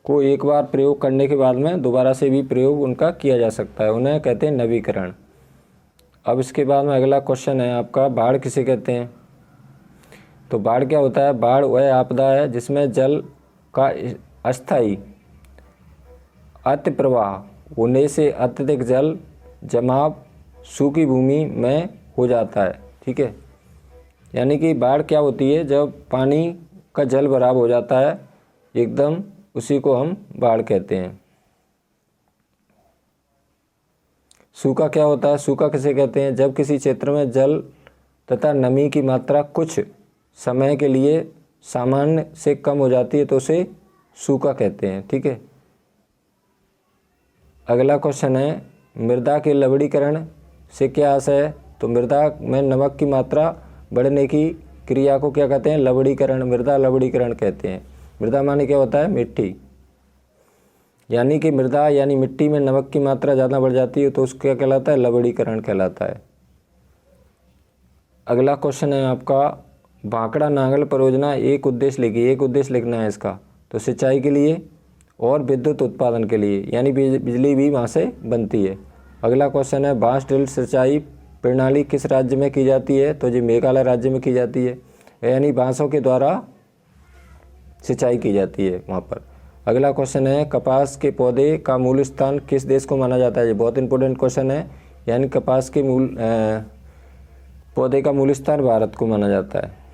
Speaker 1: को एक बार प्रयोग करने के बाद में दोबारा से भी प्रयोग उनका किया जा सकता है, उन्हें कहते हैं नवीकरण। अब इसके बाद में अगला क्वेश्चन है आपका, बाढ़ किसे कहते हैं? तो बाढ़ क्या होता है? बाढ़ वह आपदा है जिसमें जल का अस्थायी अति प्रवाह होने से अत्यधिक जल जमाव सूखी भूमि में हो जाता है। ठीक है, यानी कि बाढ़ क्या होती है? जब पानी का जल भराव हो जाता है एकदम, उसी को हम बाढ़ कहते हैं। सूखा क्या होता है? सूखा किसे कहते हैं? जब किसी क्षेत्र में जल तथा नमी की मात्रा कुछ समय के लिए सामान्य से कम हो जाती है तो उसे सूखा कहते हैं। ठीक है। अगला क्वेश्चन है, मृदा के लवणीकरण से क्या आशय है? तो मृदा में नमक की मात्रा बढ़ने की क्रिया को क्या कहते हैं? लवणीकरण, मृदा लवणीकरण कहते हैं। मृदा माने क्या होता है? मिट्टी, यानी कि मृदा यानी मिट्टी में नमक की मात्रा ज़्यादा बढ़ जाती है तो उसको क्या कहलाता है? लवणीकरण कहलाता है। अगला क्वेश्चन है आपका, भाखड़ा नागल परियोजना एक उद्देश्य लिखिए। एक उद्देश्य लिखना है इसका। तो सिंचाई के लिए और विद्युत उत्पादन के लिए, यानी बिजली भी वहाँ से बनती है। अगला क्वेश्चन है, बांस ड्रिल सिंचाई प्रणाली किस राज्य में की जाती है? तो जी मेघालय राज्य में की जाती है, यानी बांसों के द्वारा सिंचाई की जाती है वहाँ पर। अगला क्वेश्चन है, कपास के पौधे का मूल स्थान किस देश को माना जाता है? ये बहुत इंपॉर्टेंट क्वेश्चन है, यानी कपास के पौधे का मूल स्थान भारत को माना जाता है।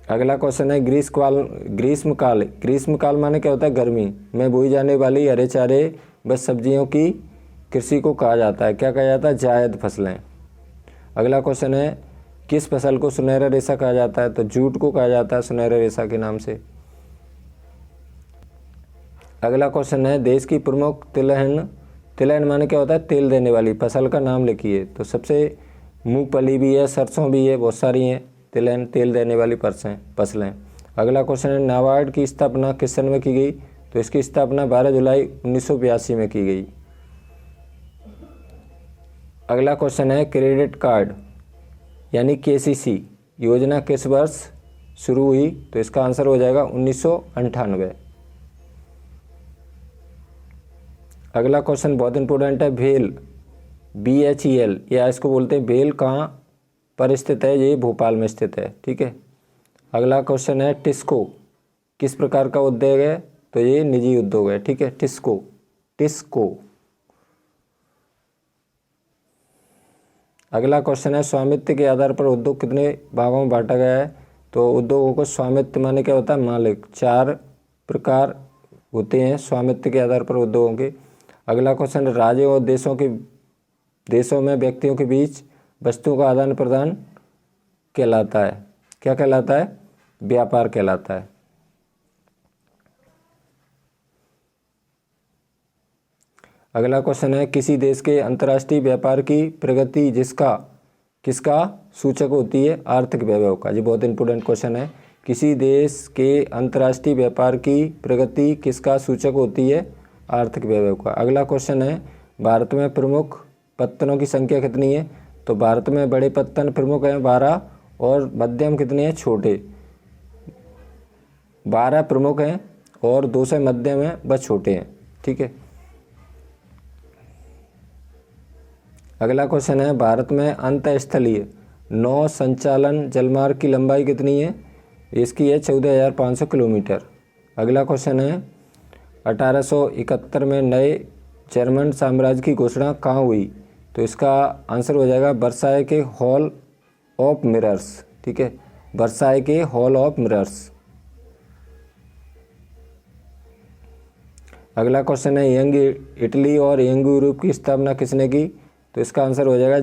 Speaker 1: अगला क्वेश्चन है, ग्रीष्मकाल। ग्रीष्मकाल माने क्या होता है? गर्मी में बोई जाने वाली हरे चारे व सब्जियों की कृषि को कहा जाता है। क्या कहा जाता है? जायद फसलें। अगला क्वेश्चन है, किस फसल को सुनहरा रेशा कहा जाता है? तो जूट को कहा जाता है सुनहरा रेशा के नाम से। अगला क्वेश्चन है, देश की प्रमुख तिलहन। तिलहन माने क्या होता है? तेल देने वाली फसल का नाम लिखिए। तो सबसे मूंगफली भी है, सरसों भी है, बहुत सारी हैं तिलहन तेल देने वाली फसलें। अगला क्वेश्चन है, नाबार्ड की स्थापना किस सन में की गई? तो इसकी स्थापना 12 जुलाई 1982 में की गई। अगला क्वेश्चन है, क्रेडिट कार्ड यानी KCC योजना किस वर्ष शुरू हुई? तो इसका आंसर हो जाएगा 1998। अगला क्वेश्चन बहुत इंपॉर्टेंट है, भेल BHEL या इसको बोलते हैं भेल कहाँ पर स्थित है? ये भोपाल में स्थित है। ठीक है। अगला क्वेश्चन है, टिस्को किस प्रकार का उद्योग है? तो ये निजी उद्योग है। ठीक है, टिस्को। अगला क्वेश्चन है, स्वामित्व के आधार पर उद्योग कितने भागों में बांटा गया है? तो उद्योगों को स्वामित्व माने क्या होता है? मालिक। 4 प्रकार होते हैं स्वामित्व के आधार पर उद्योगों के। अगला क्वेश्चन, राज्यों और देशों में व्यक्तियों के बीच वस्तुओं का आदान प्रदान कहलाता है। क्या कहलाता है? व्यापार कहलाता है। अगला क्वेश्चन है, किसी देश के अंतर्राष्ट्रीय व्यापार की प्रगति किसका सूचक होती है? आर्थिक वैभव का। ये बहुत इंपॉर्टेंट क्वेश्चन है। किसी देश के अंतर्राष्ट्रीय व्यापार की प्रगति किसका सूचक होती है? आर्थिक वैभव का। अगला क्वेश्चन है, भारत में प्रमुख पत्तनों की संख्या कितनी है? तो भारत में बड़े पत्तन प्रमुख हैं 12 और मध्यम कितने हैं? छोटे। 12 प्रमुख हैं और 2 से मध्यम हैं, बस छोटे हैं। ठीक है। अगला क्वेश्चन है, भारत में अंतःस्थलीय नौ संचालन जलमार्ग की लंबाई कितनी है? इसकी है 14,500 किलोमीटर। अगला क्वेश्चन है, 1871 में नए जर्मन साम्राज्य की घोषणा कहाँ हुई? तो इसका आंसर हो जाएगा वर्साई के हॉल ऑफ मिरर्स। ठीक है, वर्साई के हॉल ऑफ मिरर्स। अगला क्वेश्चन है यंग इटली और यंग यूरोप की स्थापना किसने की? तो इसका आंसर हो जाएगा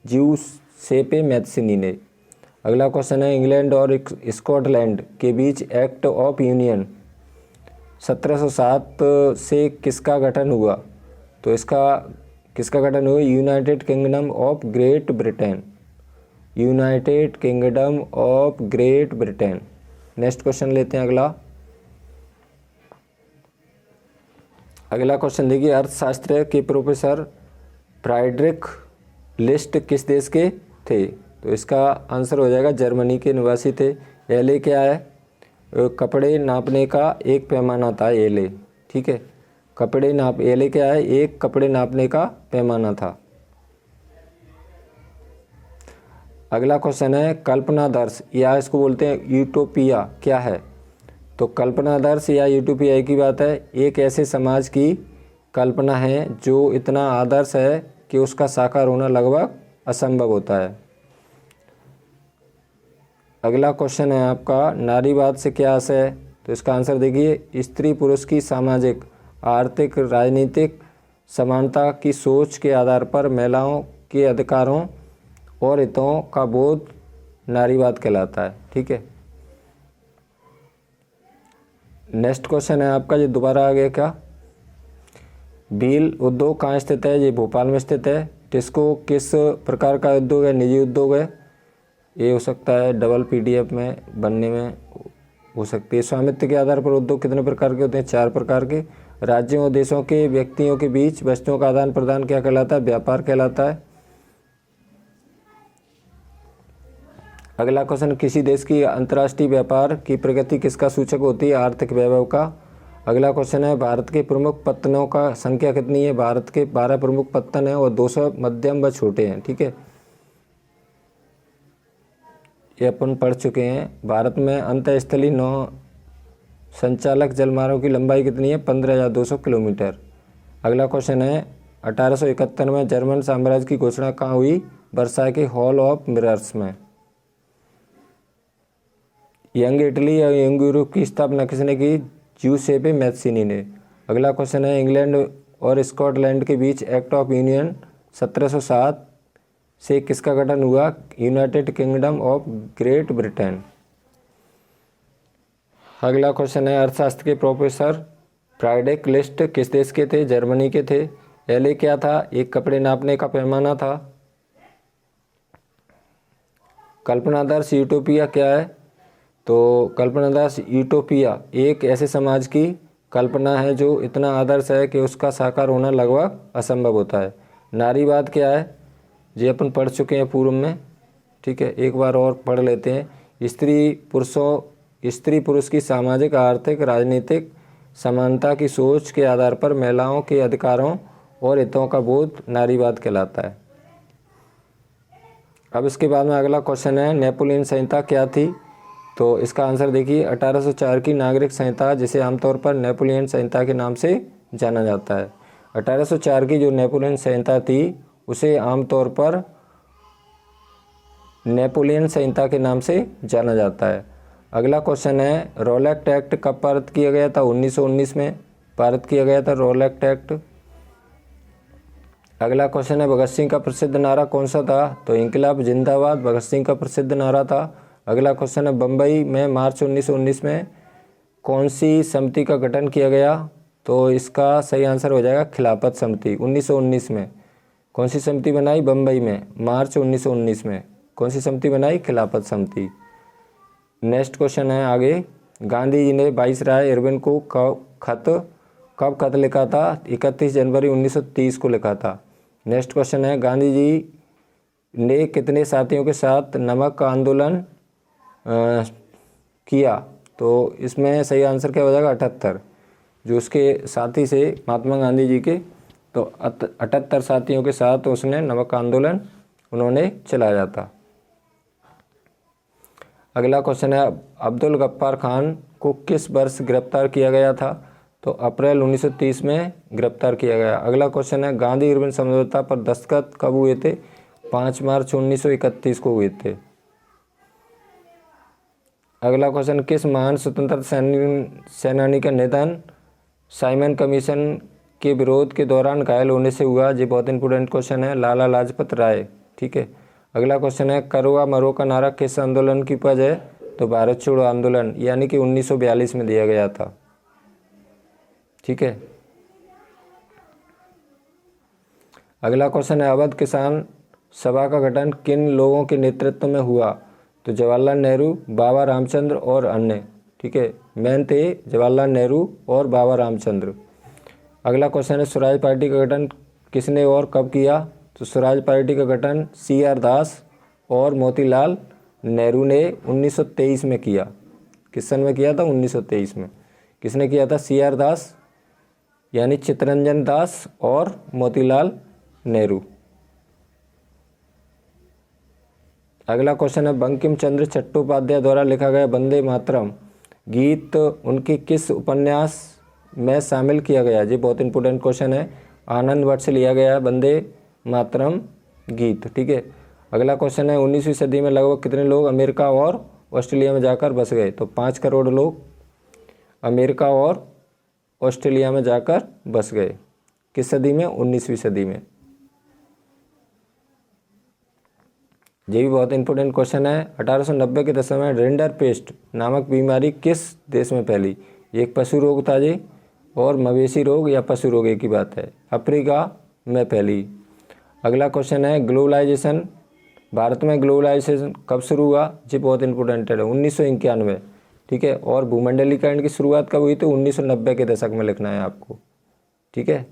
Speaker 1: ज्यूसेपे मैत्सिनी ने। अगला क्वेश्चन है इंग्लैंड और स्कॉटलैंड के बीच एक्ट ऑफ यूनियन 1707 से किसका गठन हुआ? तो इसका किसका गठन हुआ? United kingdom of great Britain. United kingdom of great Britain. Next question लेते हैं अगला क्वेश्चन देखिए, अर्थशास्त्र के प्रोफेसर फ्राइड्रिक लिस्ट किस देश के थे? तो इसका आंसर हो जाएगा जर्मनी के निवासी थे। एले क्या है? कपड़े नापने का एक पैमाना था एले। ठीक है, एले क्या है? एक कपड़े नापने का पैमाना था। अगला क्वेश्चन है कल्पनादर्श या इसको बोलते हैं यूटोपिया क्या है? तो कल्पनादर्श या यूटोपिया की बात है, एक ऐसे समाज की कल्पना है जो इतना आदर्श है कि उसका साकार होना लगभग असंभव होता है। अगला क्वेश्चन है आपका नारीवाद से क्या आशय है? तो इसका आंसर देखिए, स्त्री पुरुष की सामाजिक आर्थिक राजनीतिक समानता की सोच के आधार पर महिलाओं के अधिकारों और हितों का बोध नारीवाद कहलाता है। ठीक है, नेक्स्ट क्वेश्चन है आपका, ये दोबारा आ गया क्या? बील उद्योग कहाँ स्थित है? ये भोपाल में स्थित है। टिस्को किस प्रकार का उद्योग है? निजी उद्योग है। ये हो सकता है डबल PDF में बनने में हो सकती है। स्वामित्व के आधार पर उद्योग कितने प्रकार के होते हैं? 4 प्रकार के। राज्यों और देशों के व्यक्तियों के बीच वस्तुओं का आदान प्रदान क्या कहलाता है? व्यापार कहलाता है। अगला क्वेश्चन, किसी देश की अंतर्राष्ट्रीय व्यापार की प्रगति किसका सूचक होती है? आर्थिक वैभव का। अगला क्वेश्चन है भारत के प्रमुख पत्तनों का संख्या कितनी है? भारत के 12 प्रमुख पत्तन हैं और 200 मध्यम व छोटे हैं। ठीक है, ये अपन पढ़ चुके हैं। भारत में अंतःस्थलीय नौ संचालक जलमार्गों की लंबाई कितनी है? 15,200 किलोमीटर। अगला क्वेश्चन है 1871 में जर्मन साम्राज्य की घोषणा कहाँ हुई? वर्साई के हॉल ऑफ मिरर्स में। यंग इटली या यंग यूरोप की स्थापना किसने की? ज्यूसेपे मैत्सिनी ने। अगला क्वेश्चन है इंग्लैंड और स्कॉटलैंड के बीच एक्ट ऑफ यूनियन 1707 से किसका गठन हुआ? United kingdom of great Britain. अगला क्वेश्चन है अर्थशास्त्र के प्रोफेसर फ्राइड्रिक लिस्ट किस देश के थे? जर्मनी के थे। एले क्या था? एक कपड़े नापने का पैमाना था। कल्पनादर्श यूटोपिया क्या है? तो कल्पनादर्श यूटोपिया एक ऐसे समाज की कल्पना है जो इतना आदर्श है कि उसका साकार होना लगभग असंभव होता है। नारीवाद क्या है? ये अपन पढ़ चुके हैं पूर्व में। ठीक है, एक बार और पढ़ लेते हैं। स्त्री पुरुष की सामाजिक आर्थिक राजनीतिक समानता की सोच के आधार पर महिलाओं के अधिकारों और हितों का बोध नारीवाद कहलाता है। अब इसके बाद में अगला क्वेश्चन है नेपोलियन संहिता क्या थी? तो इसका आंसर देखिए 1804 की नागरिक संहिता, जिसे आमतौर पर नेपोलियन संहिता के नाम से जाना जाता है। 1804 की जो नेपोलियन संहिता थी उसे आमतौर पर नेपोलियन संहिता के नाम से जाना जाता है। अगला क्वेश्चन है रॉलेट एक्ट कब पारित किया गया था? 1919 में पारित किया गया था रॉलेट एक्ट। अगला क्वेश्चन है भगत सिंह का प्रसिद्ध नारा कौन सा था? तो इंकलाब जिंदाबाद भगत सिंह का प्रसिद्ध नारा था। अगला क्वेश्चन है बम्बई में मार्च 1919 में कौन सी समिति का गठन किया गया? तो इसका सही आंसर हो जाएगा खिलाफत समिति। 1919 में कौन सी समिति बनाई? बम्बई में मार्च 1919 में कौन सी समिति बनाई? खिलाफत समिति। नेक्स्ट क्वेश्चन है आगे, गांधी जी ने वाइसराय इरविन को कब खत लिखा था? 31 जनवरी 1930 को लिखा था। नेक्स्ट क्वेश्चन है गांधी जी ने कितने साथियों के साथ नमक आंदोलन किया? तो इसमें सही आंसर क्या हो जाएगा? 78। जो उसके साथी से महात्मा गांधी जी के, तो 78 साथियों के साथ उसने नमक आंदोलन उन्होंने चलाया था। अगला क्वेश्चन है अब्दुल गफ्फार खान को किस वर्ष गिरफ्तार किया गया था? तो तो अप्रैल 1930 में गिरफ्तार किया गया। अगला क्वेश्चन है गांधी इरविन समझौता पर दस्तखत कब हुए थे? 5 मार्च 1931 को हुए थे। अगला क्वेश्चन किस महान स्वतंत्रता सेनानी का निधन साइमन कमीशन के विरोध के दौरान घायल होने से हुआ? ये बहुत इंपॉर्टेंट क्वेश्चन है, लाला लाजपत राय। ठीक है। अगला क्वेश्चन है करो या मरो का नारा किस आंदोलन की उपज है? तो भारत छोड़ो आंदोलन, यानी कि 1942 में दिया गया था। ठीक है। अगला क्वेश्चन है अवध किसान सभा का गठन किन लोगों के नेतृत्व में हुआ? तो जवाहरलाल नेहरू, बाबा रामचंद्र और अन्य। ठीक है, मेन थे जवाहरलाल नेहरू और बाबा रामचंद्र। अगला क्वेश्चन है स्वराज पार्टी का गठन किसने और कब किया? तो स्वराज पार्टी का गठन CR दास और मोतीलाल नेहरू ने 1923 में किया। किस सन में किया था? 1923 में। किसने किया था? CR दास यानी चित्तरंजन दास और मोतीलाल नेहरू। अगला क्वेश्चन है बंकिम चंद्र चट्टोपाध्याय द्वारा लिखा गया वंदे मातरम गीत उनके किस उपन्यास में शामिल किया गया? ये बहुत इंपॉर्टेंट क्वेश्चन है, आनंदवट से लिया गया है वंदे मातरम गीत। ठीक है। अगला क्वेश्चन है 19वीं सदी में लगभग कितने लोग अमेरिका और ऑस्ट्रेलिया में जाकर बस गए? तो 5 करोड़ लोग अमेरिका और ऑस्ट्रेलिया में जाकर बस गए। किस सदी में? 19वीं सदी में। ये भी बहुत इंपॉर्टेंट क्वेश्चन है। 1890 के दशक में रिंडरपेस्ट नामक बीमारी किस देश में फैली? एक पशु रोग था जी, और मवेशी रोग या पशु रोग एक ही बात है। अफ्रीका में फैली। अगला क्वेश्चन है ग्लोबलाइजेशन भारत में ग्लोबलाइजेशन कब शुरू हुआ? जी बहुत इंपॉर्टेंट है, 1991। ठीक है। और भूमंडलीकरण की शुरुआत कब हुई? तो 1990 के दशक में लिखना है आपको। ठीक है।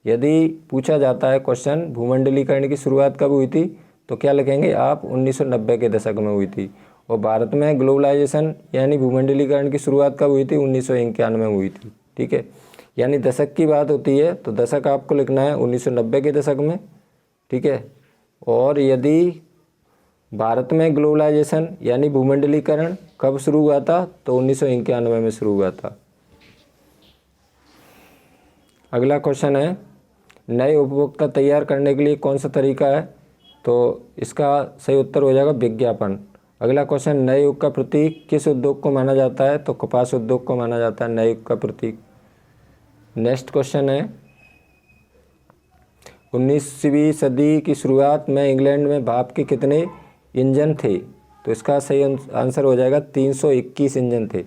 Speaker 1: यदि पूछा जाता है क्वेश्चन भूमंडलीकरण की शुरुआत कब हुई थी, तो क्या लिखेंगे आप? 1990 के दशक में हुई थी। और भारत में ग्लोबलाइजेशन यानी भूमंडलीकरण की शुरुआत कब हुई थी? 1991 में हुई थी। ठीक है। यानी दशक की बात होती है तो दशक आपको लिखना है 1990 के दशक में। ठीक है। और यदि भारत में ग्लोबलाइजेशन यानी भूमंडलीकरण कब शुरू हुआ था? तो 1991 में शुरू हुआ था। अगला क्वेश्चन है नए उपभोक्ता तैयार करने के लिए कौन सा तरीका है? तो इसका सही उत्तर हो जाएगा विज्ञापन। अगला क्वेश्चन नए युग का प्रतीक किस उद्योग को माना जाता है? तो कपास उद्योग को माना जाता है नए युग का प्रतीक। नेक्स्ट क्वेश्चन है 19वीं सदी की शुरुआत में इंग्लैंड में भाप के कितने इंजन थे? तो इसका सही आंसर हो जाएगा 321 इंजन थे।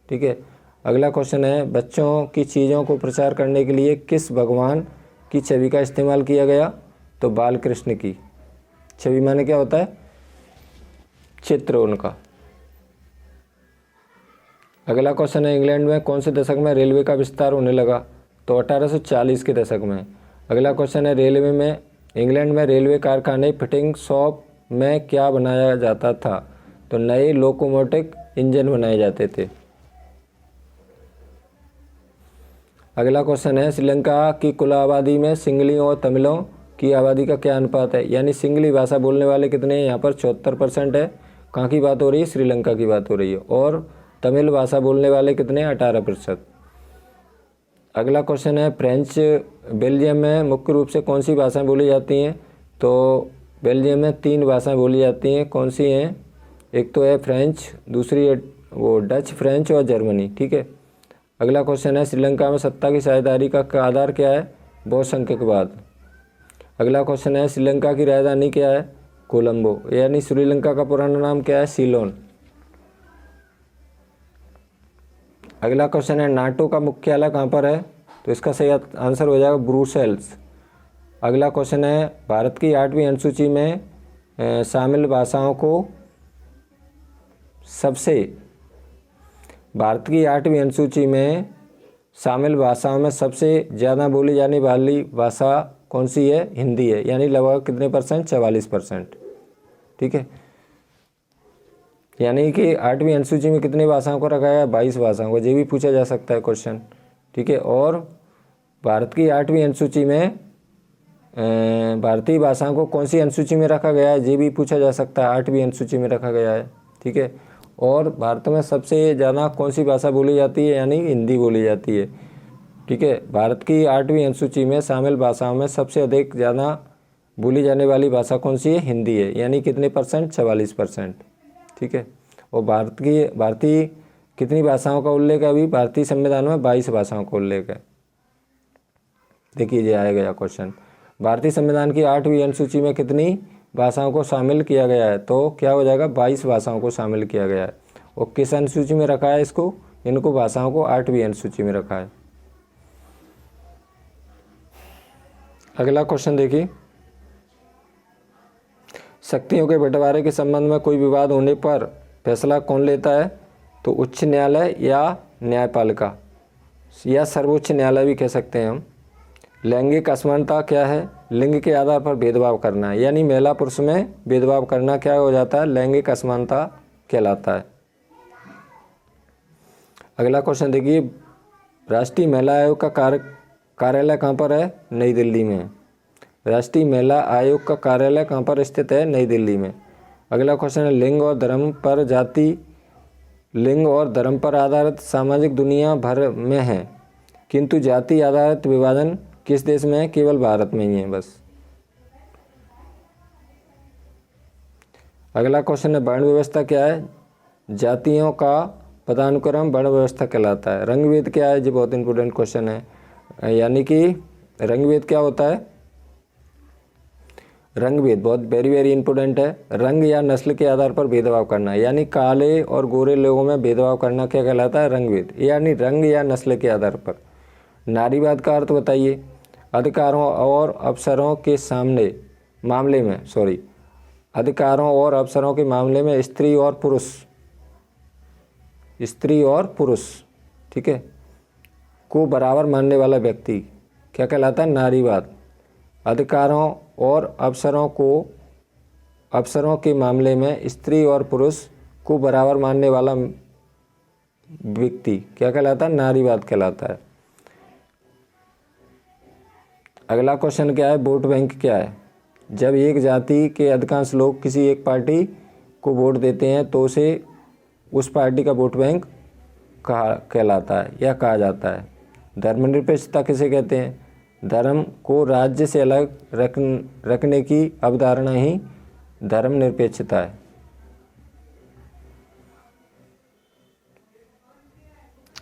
Speaker 1: ठीक है। अगला क्वेश्चन है बच्चों की चीज़ों को प्रचार करने के लिए किस भगवान की छवि का इस्तेमाल किया गया? तो बाल कृष्ण की छवि माने क्या होता है? चित्र उनका। अगला क्वेश्चन है इंग्लैंड में कौन से दशक में रेलवे का विस्तार होने लगा? तो 1840 के दशक में। अगला क्वेश्चन है रेलवे में इंग्लैंड में रेलवे कारखाने फिटिंग शॉप में क्या बनाया जाता था? तो नए लोकोमोटिव इंजन बनाए जाते थे। अगला क्वेश्चन है श्रीलंका की कुल आबादी में सिंगलियों और तमिलों की आबादी का क्या अनुपात है? यानी सिंगली भाषा बोलने वाले कितने हैं? यहाँ पर 74% है। कहाँ की बात हो रही है? श्रीलंका की बात हो रही है। और तमिल भाषा बोलने वाले कितने? 18%। अगला क्वेश्चन है फ्रेंच बेल्जियम में मुख्य रूप से कौन सी भाषाएं बोली जाती हैं? तो बेल्जियम में 3 भाषाएं बोली जाती हैं। कौन सी हैं? एक तो है फ्रेंच, दूसरी है वो डच, फ्रेंच और जर्मनी। ठीक है। अगला क्वेश्चन है श्रीलंका में सत्ता की साझेदारी का आधार क्या है? बहुसंख्यकवाद। अगला क्वेश्चन है श्रीलंका की राजधानी क्या है? कोलंबो। यानी श्रीलंका का पुराना नाम क्या है? सीलोन। अगला क्वेश्चन है नाटो का मुख्यालय कहाँ पर है? तो इसका सही आंसर हो जाएगा ब्रुसेल्स। अगला क्वेश्चन है भारत की 8वीं अनुसूची में शामिल भाषाओं को भारत की 8वीं अनुसूची में शामिल भाषाओं में सबसे ज़्यादा बोली जाने वाली भाषा कौन सी है? हिंदी है। यानी लगभग कितने परसेंट? 44%। ठीक है। यानी कि 8वीं अनुसूची में कितनी भाषाओं को रखा गया? 22 भाषाओं को। ये भी पूछा जा सकता है क्वेश्चन। ठीक है। और भारत की 8वीं अनुसूची में भारतीय भाषाओं को कौन सी अनुसूची में रखा गया है? ये भी पूछा जा सकता है। 8वीं अनुसूची में रखा गया है। ठीक है। और भारत में सबसे ज़्यादा कौन सी भाषा बोली जाती है? यानी हिंदी बोली जाती है। ठीक है। भारत की 8वीं अनुसूची में शामिल भाषाओं में सबसे अधिक ज़्यादा बोली जाने वाली भाषा कौन सी है? हिंदी है। यानी कितने परसेंट? 44%। ठीक है। और भारतीय कितनी भाषाओं का उल्लेख है? अभी भारतीय संविधान में 22 भाषाओं का उल्लेख है। देखिए ये आएगा यह क्वेश्चन, भारतीय संविधान की 8वीं अनुसूची में कितनी भाषाओं को शामिल किया गया है? तो क्या हो जाएगा? 22 भाषाओं को शामिल किया गया है। और किस अनुसूची में रखा है इसको? इनको भाषाओं को 8वीं अनुसूची में रखा है। अगला क्वेश्चन देखिए, शक्तियों के बंटवारे के संबंध में कोई विवाद होने पर फैसला कौन लेता है? तो उच्च न्यायालय या न्यायपालिका या सर्वोच्च न्यायालय भी कह सकते हैं हम। लैंगिक असमानता क्या है? लिंग के आधार पर भेदभाव करना, यानी महिला पुरुष में भेदभाव करना क्या हो जाता है? लैंगिक असमानता कहलाता है। अगला क्वेश्चन देखिए, राष्ट्रीय महिला आयोग का कार्यालय कहाँ पर है? नई दिल्ली में। राष्ट्रीय महिला आयोग का कार्यालय कहाँ पर स्थित है? नई दिल्ली में। अगला क्वेश्चन है, लिंग और धर्म पर आधारित सामाजिक दुनिया भर में है, किंतु जाति आधारित विभाजन किस देश में है? केवल भारत में ही है बस। अगला क्वेश्चन है, वर्ण व्यवस्था क्या है? जातियों का पदानुक्रम वर्ण व्यवस्था कहलाता है। रंगभेद क्या है? ये बहुत इंपॉर्टेंट क्वेश्चन है। यानी कि रंगभेद क्या होता है? रंगभेद बहुत वेरी इंपॉर्टेंट है। रंग या नस्ल के आधार पर भेदभाव करना, यानी काले और गोरे लोगों में भेदभाव करना क्या कहलाता है? रंगभेद, यानी रंग या नस्ल के आधार पर। नारीवाद का अर्थ बताइए। अधिकारों और अवसरों के मामले में स्त्री और पुरुष, ठीक है, को बराबर मानने वाला व्यक्ति क्या कहलाता है? नारीवाद। अधिकारों और अवसरों के मामले में स्त्री और पुरुष को बराबर मानने वाला व्यक्ति क्या कहलाता है? नारीवाद कहलाता है। अगला क्वेश्चन क्या है? वोट बैंक क्या है? जब एक जाति के अधिकांश लोग किसी एक पार्टी को वोट देते हैं तो उसे उस पार्टी का वोट बैंक कहलाता है या कहा जाता है। धर्मनिरपेक्षता किसे कहते हैं? धर्म को राज्य से अलग रखने की अवधारणा ही धर्मनिरपेक्षता है।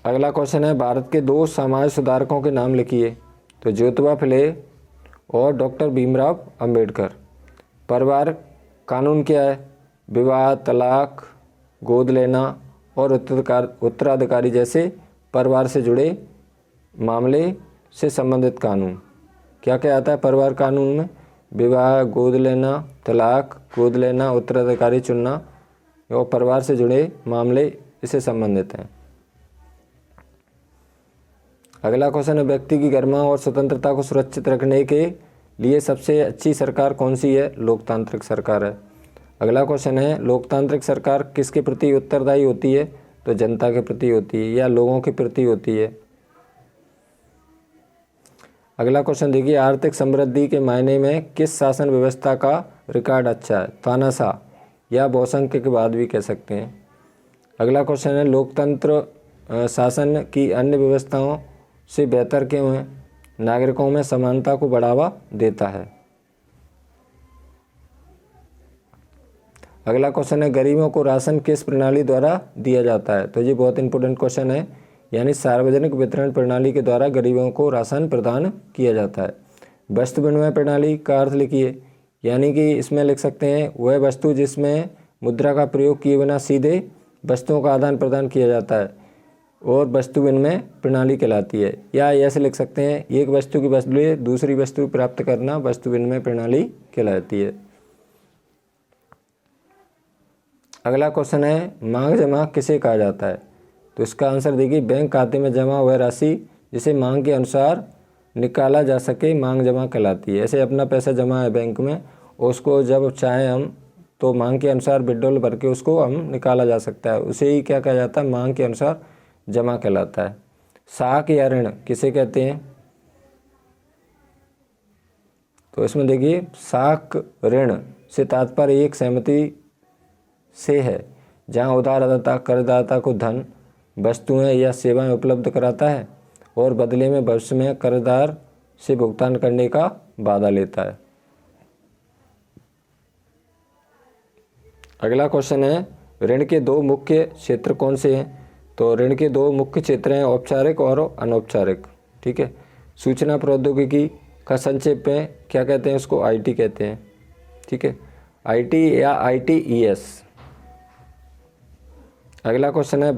Speaker 1: अगला क्वेश्चन है, भारत के 2 समाज सुधारकों के नाम लिखिए। तो ज्योतिबा फुले और डॉक्टर भीमराव अंबेडकर। परिवार कानून क्या है? विवाह, तलाक, गोद लेना और उत्तराधिकारी जैसे परिवार से जुड़े मामले से संबंधित कानून क्या आता है? परिवार कानून में विवाह, गोद लेना, तलाक, गोद लेना, उत्तराधिकारी चुनना और परिवार से जुड़े मामले इससे संबंधित हैं। अगला क्वेश्चन है, व्यक्ति की गरिमा और स्वतंत्रता को सुरक्षित रखने के लिए सबसे अच्छी सरकार कौन सी है? लोकतांत्रिक सरकार है। अगला क्वेश्चन है, लोकतांत्रिक सरकार किसके प्रति उत्तरदायी होती है? तो जनता के प्रति होती है या लोगों के प्रति होती है। अगला क्वेश्चन देखिए, आर्थिक समृद्धि के मायने में किस शासन व्यवस्था का रिकॉर्ड अच्छा है? तानाशाह या बहुसंख्यक के बाद भी कह सकते हैं। अगला क्वेश्चन है, लोकतंत्र शासन की अन्य व्यवस्थाओं से बेहतर क्यों है? नागरिकों में समानता को बढ़ावा देता है। अगला क्वेश्चन है, गरीबों को राशन किस प्रणाली द्वारा दिया जाता है? तो ये बहुत इंपॉर्टेंट क्वेश्चन है, यानी सार्वजनिक वितरण प्रणाली के द्वारा गरीबों को राशन प्रदान किया जाता है। वस्तु विनिमय प्रणाली का अर्थ लिखिए, यानी कि इसमें लिख सकते हैं वह वस्तु जिसमें मुद्रा का प्रयोग किए बिना सीधे वस्तुओं का आदान प्रदान किया जाता है और वस्तु विनिमय प्रणाली कहलाती है। या ऐसे लिख सकते हैं, एक वस्तु के बदले दूसरी वस्तु प्राप्त करना वस्तु विनिमय प्रणाली कहलाती है। अगला क्वेश्चन है, मांग जमा किसे कहा जाता है? तो इसका आंसर देखिए, बैंक खाते में जमा हुआ राशि जिसे मांग के अनुसार निकाला जा सके मांग जमा कहलाती है। ऐसे अपना पैसा जमा है बैंक में, उसको जब चाहें हम तो मांग के अनुसार विड्रॉल भर के उसको हम निकाला जा सकता है, उसे ही क्या कहा जाता है? मांग के अनुसार जमा कहलाता है। साख या ऋण किसे कहते हैं? तो इसमें देखिए, साख ऋण से तात्पर्य एक सहमति से है जहां उधारदाता करदाता को धन, वस्तुएं या सेवाएं उपलब्ध कराता है और बदले में भविष्य में कर्जदार से भुगतान करने का वादा लेता है। अगला क्वेश्चन है, ऋण के दो मुख्य क्षेत्र कौन से हैं? तो ऋण के दो मुख्य क्षेत्र हैं औपचारिक और अनौपचारिक। ठीक है, सूचना प्रौद्योगिकी का संक्षेप में क्या कहते हैं? उसको आईटी कहते हैं। ठीक है, आईटी या ITES। अगला क्वेश्चन है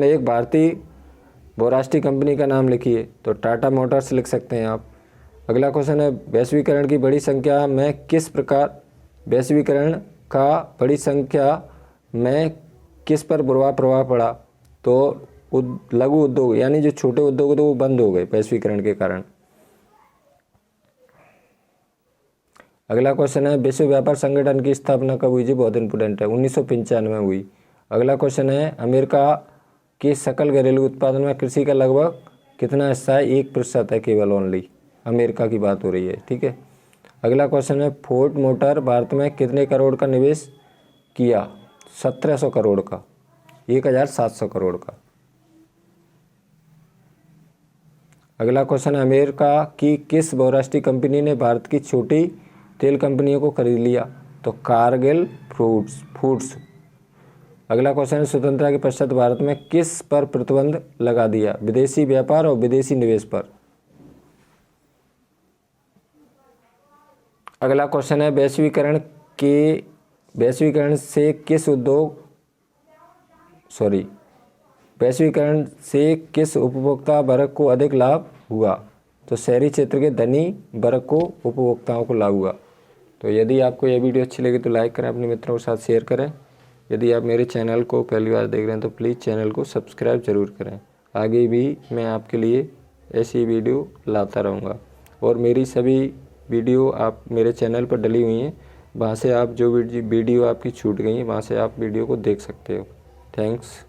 Speaker 1: एक भारतीय बहुराष्ट्रीय कंपनी का नाम लिखिए। तो टाटा मोटर्स लिख सकते हैं आप। अगला क्वेश्चन है, वैश्वीकरण की बड़ी संख्या में किस पर बुरा प्रभाव पड़ा? तो लघु उद्योग यानी जो छोटे उद्योग थे वो बंद हो गए वैश्वीकरण के कारण। अगला क्वेश्चन है, विश्व व्यापार संगठन की स्थापना कब हुई? जी बहुत इंपॉर्टेंट है, 1995 में हुई। अगला क्वेश्चन है, अमेरिका के सकल घरेलू उत्पादन में कृषि का लगभग कितना हिस्सा है? 1% है केवल, ओनली। अमेरिका की बात हो रही है। ठीक है, अगला क्वेश्चन है, फोर्ड मोटर भारत में कितने करोड़ का निवेश किया? 1700 करोड़ का, 1700 करोड़ का। अगला क्वेश्चन है, अमेरिका की किस बहुराष्ट्रीय कंपनी ने भारत की छोटी तेल कंपनियों को खरीद लिया? तो कारगिल फूड्स। अगला क्वेश्चन है, स्वतंत्रता के पश्चात भारत में किस पर प्रतिबंध लगा दिया? विदेशी व्यापार और विदेशी निवेश पर। अगला क्वेश्चन है, वैश्वीकरण से किस उपभोक्ता वर्ग को अधिक लाभ हुआ? तो शहरी क्षेत्र के धनी वर्ग को उपभोक्ताओं को लाभ हुआ। तो यदि आपको यह वीडियो अच्छी लगी तो लाइक करें, अपने मित्रों के साथ शेयर करें। यदि आप मेरे चैनल को पहली बार देख रहे हैं तो प्लीज़ चैनल को सब्सक्राइब जरूर करें। आगे भी मैं आपके लिए ऐसी वीडियो लाता रहूँगा और मेरी सभी वीडियो आप मेरे चैनल पर डली हुई हैं, वहाँ से आप जो वीडियो आपकी छूट गई हैं वहाँ से आप वीडियो को देख सकते हो। थैंक्स।